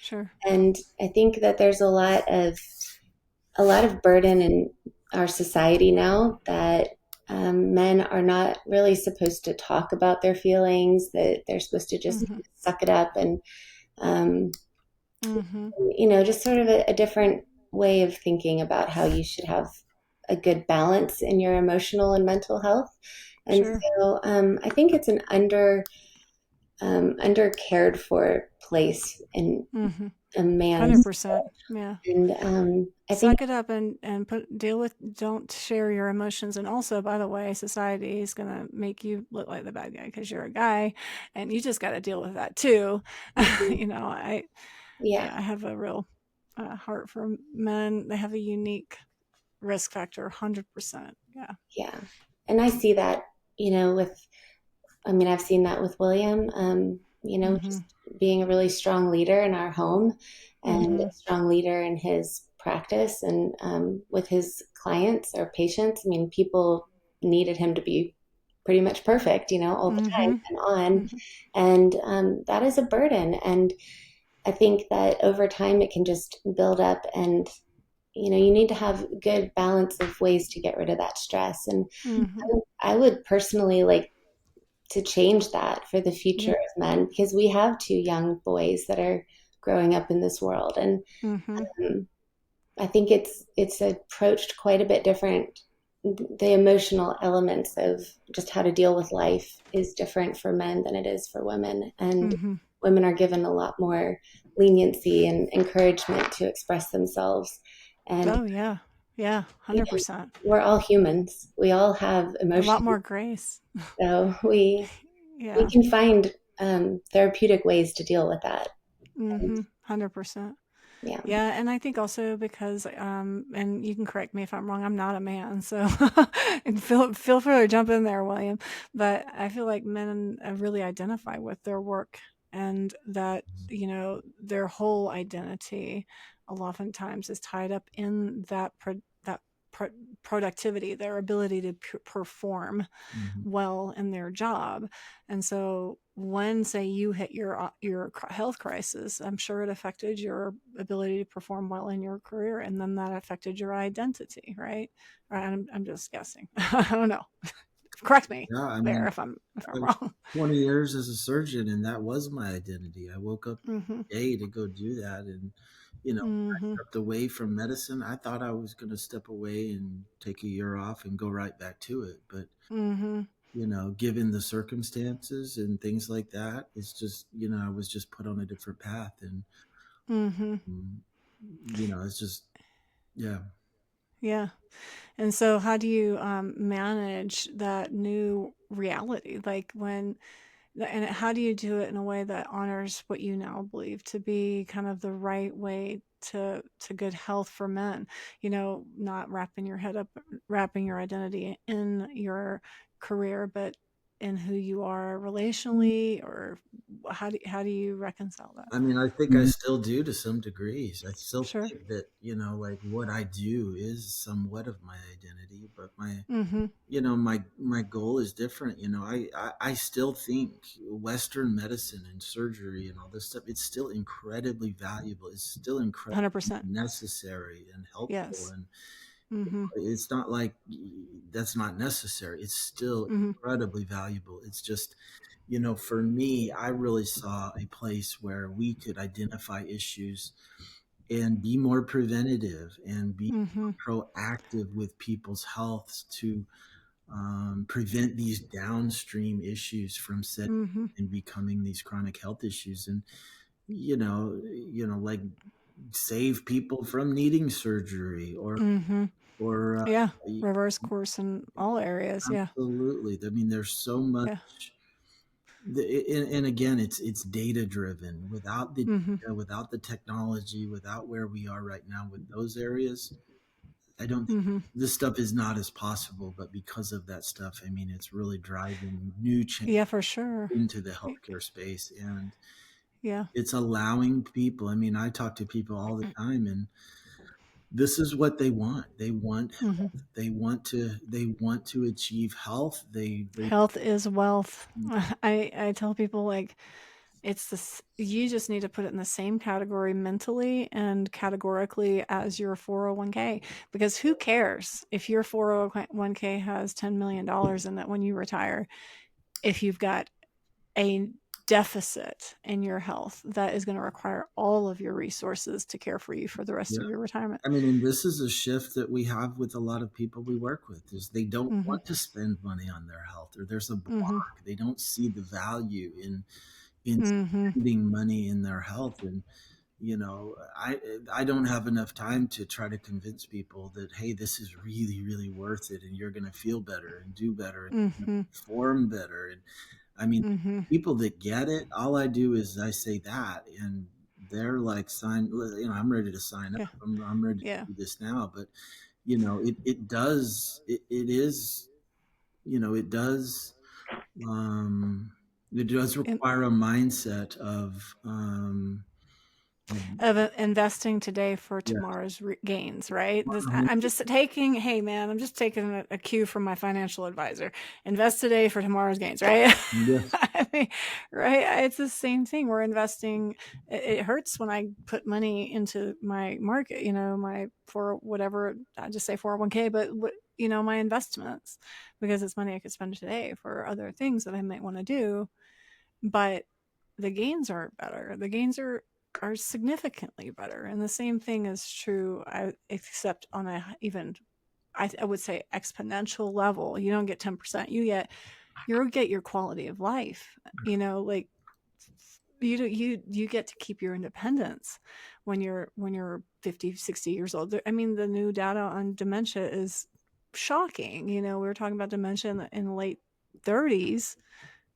Sure. And I think that there's a lot of burden in our society now that men are not really supposed to talk about their feelings, that they're supposed to just Mm-hmm. suck it up and, um, Mm-hmm. just sort of a different way of thinking about how you should have a good balance in your emotional and mental health. And Sure. so I think it's an under cared for place in Mm-hmm. a man's. 100%. Yeah. And I think, Suck it up and deal with, don't share your emotions. And also, by the way, society is going to make you look like the bad guy because you're a guy, and you just got to deal with that too. I yeah, I have a real heart for men. They have a unique risk factor, 100%. Yeah. yeah. And I see that, I've seen that with William, Mm-hmm. just being a really strong leader in our home and Mm-hmm. a strong leader in his practice and with his clients or patients. I mean, people needed him to be pretty much perfect, all the time Mm-hmm. and on. Mm-hmm. And that is a burden. And I think that over time it can just build up and you need to have good balance of ways to get rid of that stress. And Mm-hmm. I would personally like to change that for the future Yeah. of men because we have two young boys that are growing up in this world. And Mm-hmm. um, I think it's approached quite a bit different. The emotional elements of just how to deal with life is different for men than it is for women, and Mm-hmm. women are given a lot more leniency and encouragement to express themselves. And Oh yeah, yeah, you 100%. know, we're all humans. We all have A lot emotions, more grace. so we Yeah. can find therapeutic ways to deal with that. And 100%. yeah, Yeah, and I think also because, and you can correct me if I'm wrong. I'm not a man, so and feel free to jump in there, William. But I feel like men really identify with their work, and that their whole identity, a lot oftentimes, is tied up in that pro- productivity, their ability to perform Mhm. well in their job. And so when, say, you hit your health crisis, I'm sure it affected your ability to perform well in your career, and then that affected your identity, right? I'm just guessing. I don't know. Correct me Yeah, I there mean, if I'm I was wrong. 20 years as a surgeon, and that was my identity. I woke up Mhm. every day to go do that, and I Mhm. stepped away from medicine. I thought I was going to step away and take a year off and go right back to it, but Mhm. given the circumstances and things like that, it's just I was just put on a different path, and Mhm. mm, it's just yeah. Yeah. And so how do you manage that new reality, like when and how do you do it in a way that honors what you now believe to be kind of the right way to good health for men? Not wrapping your identity in your career, but in who you are relationally, or how do you reconcile that? I mean, I think I still do to some degrees. I still Sure. think that, like what I do is somewhat of my identity, but Mm-hmm. my goal is different. I still think Western medicine and surgery and all this stuff, it's still incredibly valuable. It's still incredibly 100%. necessary and helpful. Yes. And Mm-hmm. it's not like that's not necessary. It's still Mm-hmm. incredibly valuable. It's just, for me, I really saw a place where we could identify issues and be more preventative and be Mm-hmm. more proactive with people's health to prevent these downstream issues from setting Mm-hmm. and becoming these chronic health issues. And like save people from needing surgery Mm-hmm. or Yeah. Reverse course in all areas. Yeah. absolutely. I mean, there's so much. Yeah. And again, it's data driven. Without the Mm-hmm. data, without the technology, without where we are right now with those areas, I don't. Mm-hmm. This stuff is not as possible. But because of that stuff, I mean, it's really driving new change Yeah, for sure. into the healthcare space, and Yeah. it's allowing people. I mean, I talk to people all the time, and this is what they want. They want Mm-hmm. health. They want to achieve health. They Health is wealth. I tell people, like, it's this, you just need to put it in the same category mentally and categorically as your 401k, because who cares if your 401k has $10 million in it when you retire, if you've got a deficit in your health that is going to require all of your resources to care for you for the rest yeah. of your retirement. I mean, and this is a shift that we have with a lot of people we work with is they don't Mm-hmm. want to spend money on their health, or there's a Mm-hmm. block. They don't see the value in Mm-hmm. spending money in their health. And I don't have enough time to try to convince people that, hey, this is really, really worth it, and you're going to feel better and do better and Mm-hmm. perform better. And I mean, Mm-hmm. people that get it, all I do is I say that, and they're like, I'm ready to sign up. Yeah. I'm ready to Yeah. do this now. But um, it does And require a mindset of of investing today for yeah, tomorrow's gains, right? uh, I'm just taking, hey man, I'm just taking a cue from my financial advisor. Invest today for tomorrow's gains, right? yes, I mean, right? It's the same thing. We're investing. It hurts when I put money into my market, my for whatever, I just say 401k, but my investments, because it's money I could spend today for other things that I might want to do. But the gains are better. The gains are are significantly better. And the same thing is true, except on a even, I would say, exponential level. You don't get 10%. You get your quality of life. Like you get to keep your independence when you're 50, 60 years old. I mean, the new data on dementia is shocking. We were talking about dementia in the late 30s,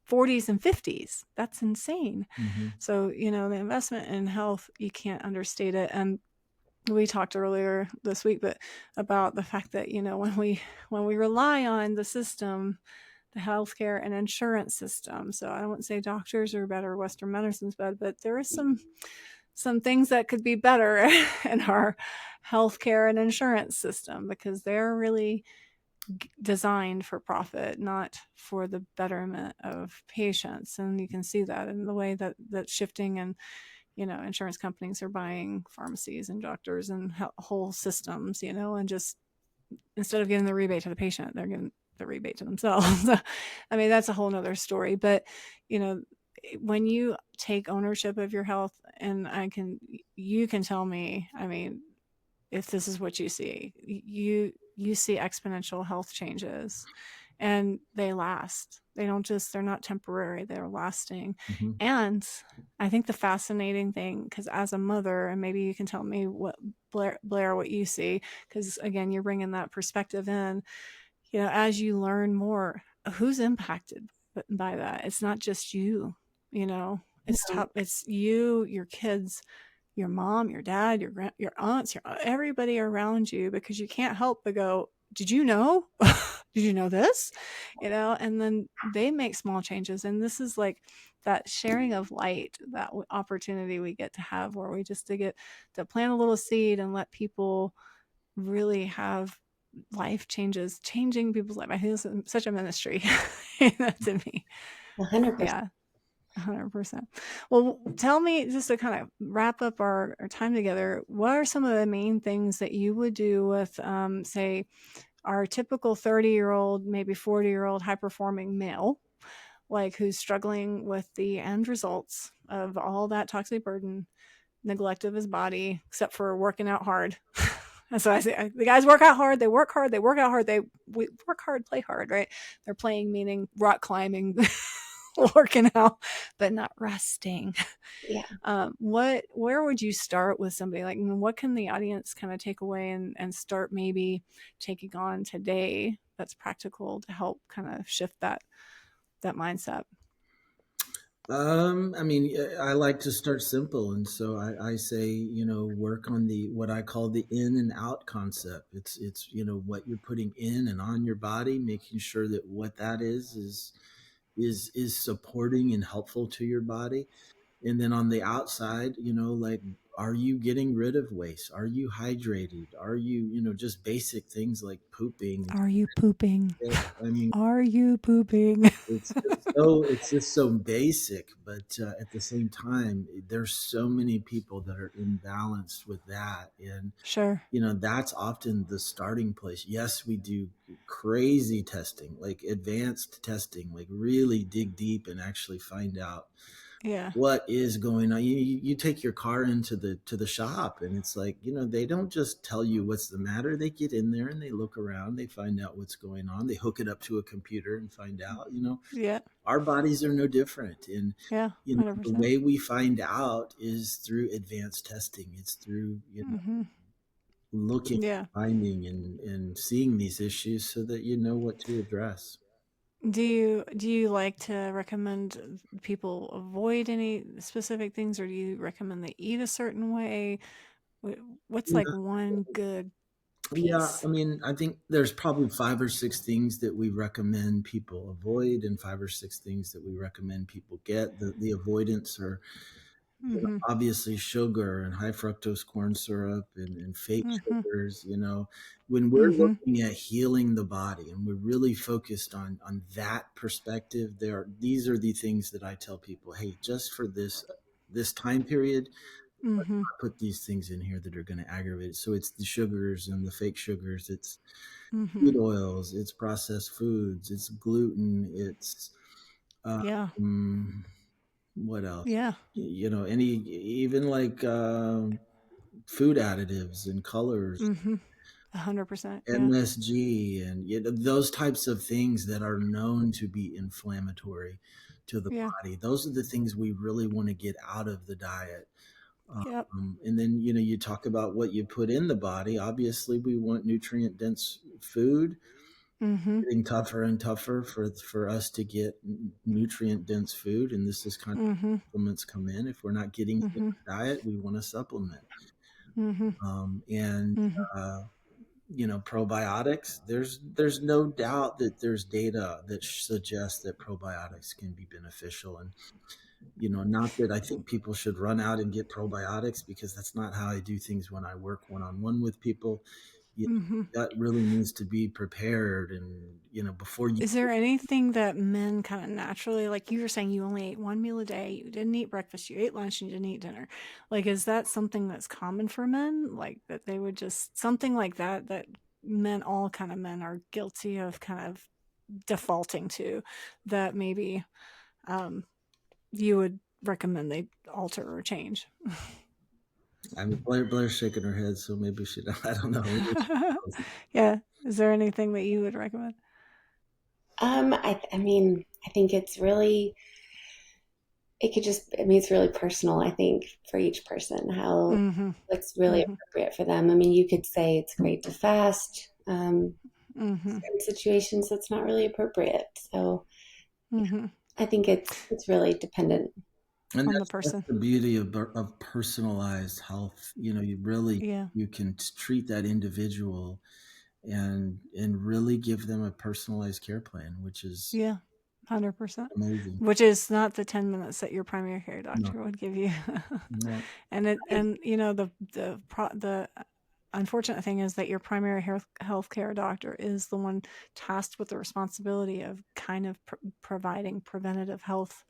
40s, and 50s. That's insane. Mm-hmm. So, the investment in health, you can't understate it. And we talked earlier this week, but about the fact that, when we rely on the system, the healthcare and insurance system. So I wouldn't say doctors are better, Western medicine's bad, but there is some things that could be better in our healthcare and insurance system, because they're really designed for profit, not for the betterment of patients. And you can see that in the way that that's shifting, and insurance companies are buying pharmacies and doctors and whole systems, and just instead of giving the rebate to the patient, they're giving the rebate to themselves. I mean, that's a whole nother story. But you know, when you take ownership of your health, and you can tell me, I mean, if this is what you see, you see exponential health changes, and they last. They're not temporary, they're lasting. Mm-hmm. And I think the fascinating thing, because as a mother, and maybe you can tell me what Blair, what you see, because again, you're bringing that perspective in, as you learn more, who's impacted by that. It's not just you, it's No. tough. It's you, your kids, your mom, your dad, your aunts, everybody around you, because you can't help but go, did you know? Did you know this? And then they make small changes. And this is like that sharing of light, that opportunity we get to have, where we just to get to plant a little seed and let people really have life changes, changing people's life. I think it's such a ministry to me. 100%. Yeah. 100%. Well, tell me, just to kind of wrap up our time together, what are some of the main things that you would do with, say, our typical 30-year-old, maybe 40-year-old high performing male, like who's struggling with the end results of all that toxic burden, neglect of his body, except for working out hard. And so I say, the guys work out hard, they work hard, they work out hard, we work hard, play hard, right? They're playing, meaning rock climbing, working out, but not resting. Yeah. Where would you start with somebody like, what can the audience kind of take away and start maybe taking on today that's practical to help kind of shift that mindset? I mean, I like to start simple, and so I say, work on the what I call the in and out concept. It's what you're putting in and on your body, making sure that what that is supporting and helpful to your body. And then on the outside, like, are you getting rid of waste? Are you hydrated? Are you, just basic things like pooping? Are you pooping? I mean, Are you pooping? it's just so basic, but at the same time, there's so many people that are imbalanced with that, and Sure. that's often the starting place. Yes, we do crazy testing, like advanced testing, like really dig deep and actually find out Yeah. what is going on. You take your car into the shop, and it's like, they don't just tell you what's the matter. They get in there and they look around, they find out what's going on, they hook it up to a computer and find out. Yeah. Our bodies are no different, and Yeah. the 100%. way we find out is through advanced testing. It's through Mm-hmm. looking, Yeah. finding, and seeing these issues so that you know what to address. Do you like to recommend people avoid any specific things, or do you recommend they eat a certain way? What's like one good Yeah, piece? I mean, I think there's probably 5 or 6 things that we recommend people avoid, and 5 or 6 things that we recommend people get. The avoidance are, Mm-hmm. obviously, sugar and high fructose corn syrup and fake Mm-hmm. sugars. When we're Mm-hmm. looking at healing the body and we're really focused on that perspective, these are the things that I tell people. Hey, just for this time period, Mm-hmm. put these things in here that are going to aggravate it. So it's the sugars and the fake sugars. It's Mm-hmm. seed oils. It's processed foods. It's gluten. It's Yeah. um, What else? Yeah. Any even like food additives and colors, Mm-hmm. 100%. Yeah. MSG, and those types of things that are known to be inflammatory to the Yeah. body. Those are the things we really want to get out of the diet. Yep. And then you talk about what you put in the body. Obviously, we want nutrient dense food. Mm-hmm. Getting tougher and tougher for us to get nutrient dense food, and this is kind of Mm-hmm. supplements come in. If we're not getting it in Mm-hmm. our diet, we want to supplement. Mm-hmm. And Mm-hmm. uh, probiotics. There's no doubt that there's data that suggests that probiotics can be beneficial, and not that I think people should run out and get probiotics, because that's not how I do things when I work one on one with people. You, Mm-hmm. that really needs to be prepared, and before you. Is there anything that men kind of naturally, like you were saying, you only ate one meal a day, you didn't eat breakfast, you ate lunch, and you didn't eat dinner? Like, is that something that's common for men? Like, that they would just, something like that, that men, all kind of men are guilty of kind of defaulting to, that maybe um, you would recommend they alter or change? I mean, Blair's shaking her head, so maybe she. I don't know. Maybe Yeah. Is there anything that you would recommend? I mean, I think it's really, it could just, I mean, it's really personal, I think, for each person, how Mm-hmm. what's really Mm-hmm. appropriate for them. I mean, you could say it's great to fast. Mm-hmm. Certain situations that's not really appropriate. So Mm-hmm. I think it's really dependent. and On the that's person. the beauty of personalized health. You really Yeah. you can treat that individual and really give them a personalized care plan, which is Yeah. 100%. amazing. Which is not the 10 minutes that your primary care No, doctor would give you. no, And the unfortunate thing is that your primary health care doctor is the one tasked with the responsibility of kind of providing preventative health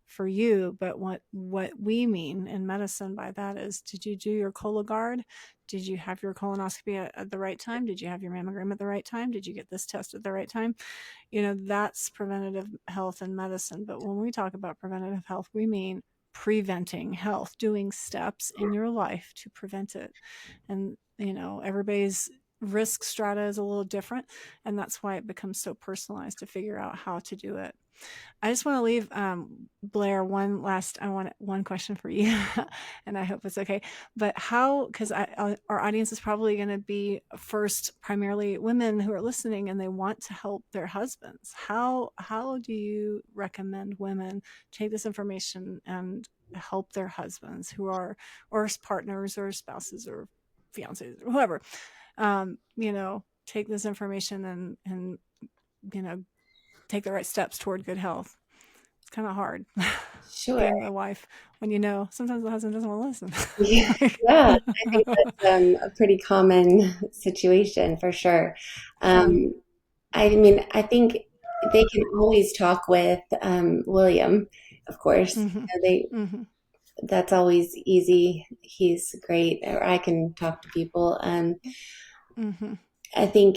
for you. But what we mean in medicine by that is, did you do your Cologuard? Did you have your colonoscopy at the right time? Did you have your mammogram at the right time? Did you get this test at the right time? That's preventative health and medicine. But when we talk about preventative health, we mean preventing health, doing steps in your life to prevent it. And everybody's risk strata is a little different, and that's why it becomes so personalized to figure out how to do it. I just want to leave Blair I want one question for you, and I hope it's okay. But how? Because our audience is probably going to be first primarily women who are listening, and they want to help their husbands. How do you recommend women take this information and help their husbands who are, or partners or spouses or fiancés or whoever, take this information and you know take the right steps toward good health? It's kind of hard Sure. being the wife when sometimes the husband doesn't want to Yeah, listen. yeah, I think that's a pretty common situation for sure. Yeah. Um, I mean, I think they can always talk with William, of course. Mm-hmm. They Mm-hmm. That's always easy. He's great, or I can talk to people. Mm-hmm. I think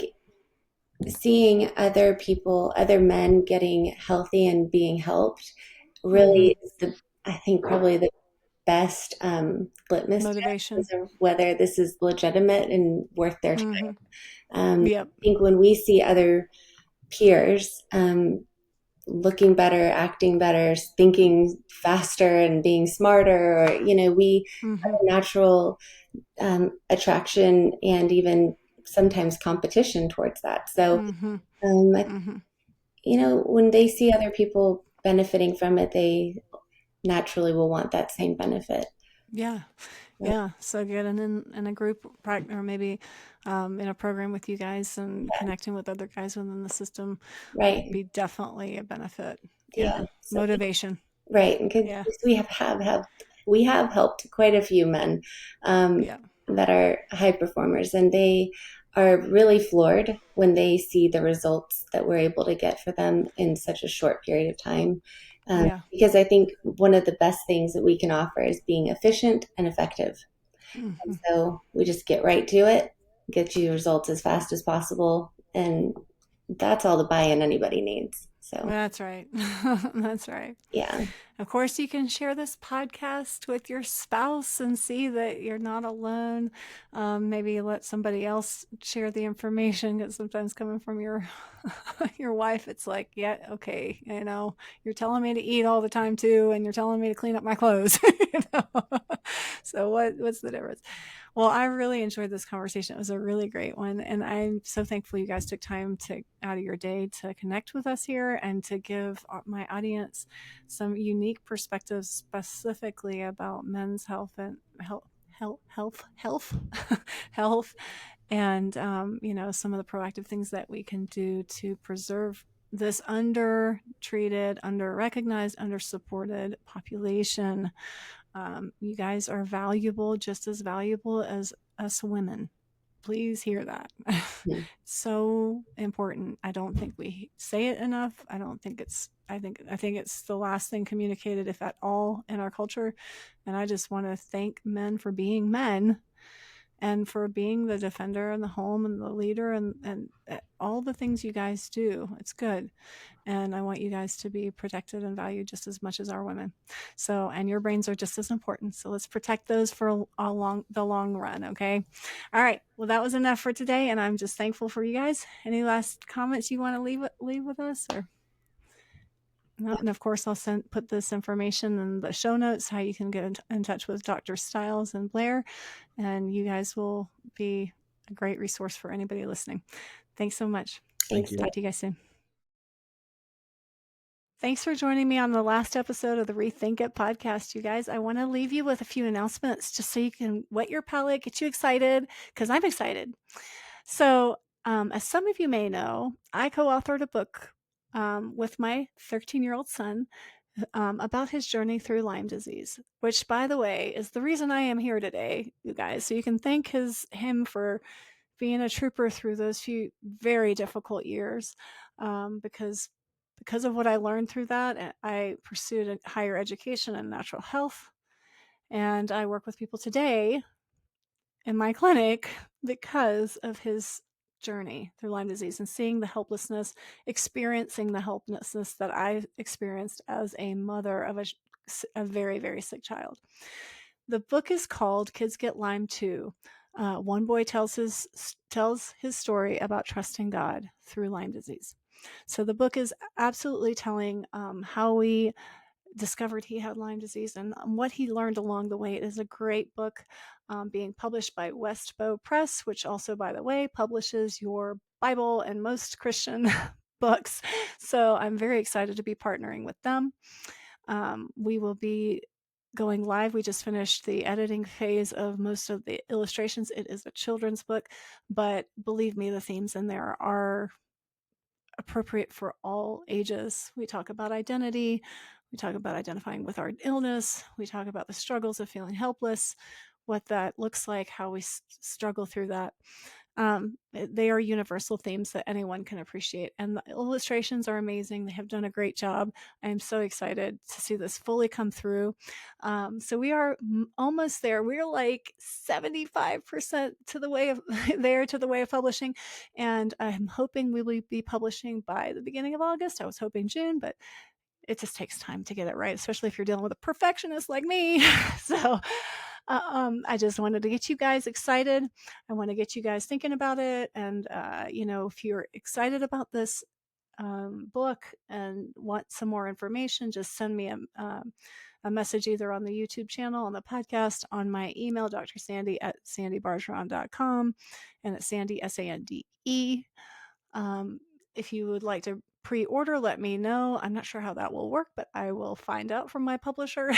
seeing other people, other men getting healthy and being helped Mm-hmm. really is I think, probably the best litmus Motivation. test of whether this is legitimate and worth their time. Mm-hmm. I Yep. think when we see other peers looking better, acting better, thinking faster, and being smarter, or we have Mm-hmm. a natural attraction and even sometimes competition towards that. So, Mm-hmm. I, Mm-hmm. when they see other people benefiting from it, they naturally will want that same benefit. Yeah. So, Yeah. So getting in a group or maybe in a program with you guys and connecting with other guys within the system would right. be definitely a benefit. Yeah. Yeah. So, Motivation. right. Because Yeah. we have helped. We have helped quite a few men Yeah. that are high performers, and they are really floored when they see the results that we're able to get for them in such a short period of time. Yeah. Because I think one of the best things that we can offer is being efficient and effective. And Mm-hmm. so we just get right to it, get you results as fast as possible, and that's all the buy-in anybody needs. So That's right. That's right. yeah. Of course, you can share this podcast with your spouse and see that you're not alone. Maybe let somebody else share the information, because sometimes coming from your your wife, it's like, yeah, okay, you're telling me to eat all the time too, and you're telling me to clean up my clothes. So what's the difference? Well, I really enjoyed this conversation. It was a really great one. And I'm so thankful you guys took time out of your day to connect with us here and to give my audience some unique perspectives specifically about men's health and health, and some of the proactive things that we can do to preserve this under-treated, under-recognized, under-supported population. You guys are valuable, just as valuable as us women. Please hear that. So important. I don't think we say it enough. I think it's the last thing communicated, if at all, in our culture. And I just want to thank men for being men and for being the defender in the home and the leader and all the things you guys do. It's good. And I want you guys to be protected and valued just as much as our women. So, and your brains are just as important. So let's protect those for the long run. Okay. All right. Well, that was enough for today. And I'm just thankful for you guys. Any last comments you want to leave with us, or? No, and of course, I'll put this information in the show notes, how you can get in touch with Dr. Stiles and Blair, and you guys will be a great resource for anybody listening. Thanks so much. Thank you. Talk to you guys soon. Thanks for joining me on the last episode of the Rethink It podcast, you guys. I want to leave you with a few announcements just so you can wet your palate, get you excited, because I'm excited. So, as some of you may know, I co-authored a book with my 13-year-old son about his journey through Lyme disease, which, by the way, is the reason I am here today, you guys. So you can thank him for being a trooper through those few very difficult years, because of what I learned through that, I pursued a higher education in natural health, and I work with people today in my clinic because of his journey through Lyme disease and seeing the helplessness, experiencing the helplessness that I experienced as a mother of a very, very sick child. The book is called Kids Get Lyme Too. One boy tells his story about trusting God through Lyme disease. So the book is absolutely telling how we discovered he had Lyme disease and what he learned along the way. It is a great book, being published by Westbow Press, which also, by the way, publishes your Bible and most Christian books. So I'm very excited to be partnering with them. We will be going live. We just finished the editing phase of most of the illustrations. It is a children's book, but believe me, the themes in there are appropriate for all ages. We talk about identity. We talk about identifying with our illness. We talk about the struggles of feeling helpless, what that looks like, how we struggle through that. They are universal themes that anyone can appreciate. And the illustrations are amazing. They have done a great job. I am so excited to see this fully come through. So we are almost there. We're like 75% to the way of to the way of publishing. And I'm hoping we will be publishing by the beginning of August. I was hoping June, but it just takes time to get it right, especially if you're dealing with a perfectionist like me. So I just wanted to get you guys excited. I want to get you guys thinking about it. And, if you're excited about this book and want some more information, just send me a message either on the YouTube channel, on the podcast, on my email, drsandy@sandybargeron.com, and it's Sandy, Sande. If you would like to pre-order, let me know. I'm not sure how that will work, but I will find out from my publisher.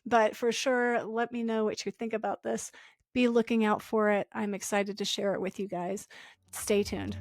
But for sure, let me know what you think about this. Be looking out for it. I'm excited to share it with you guys. Stay tuned.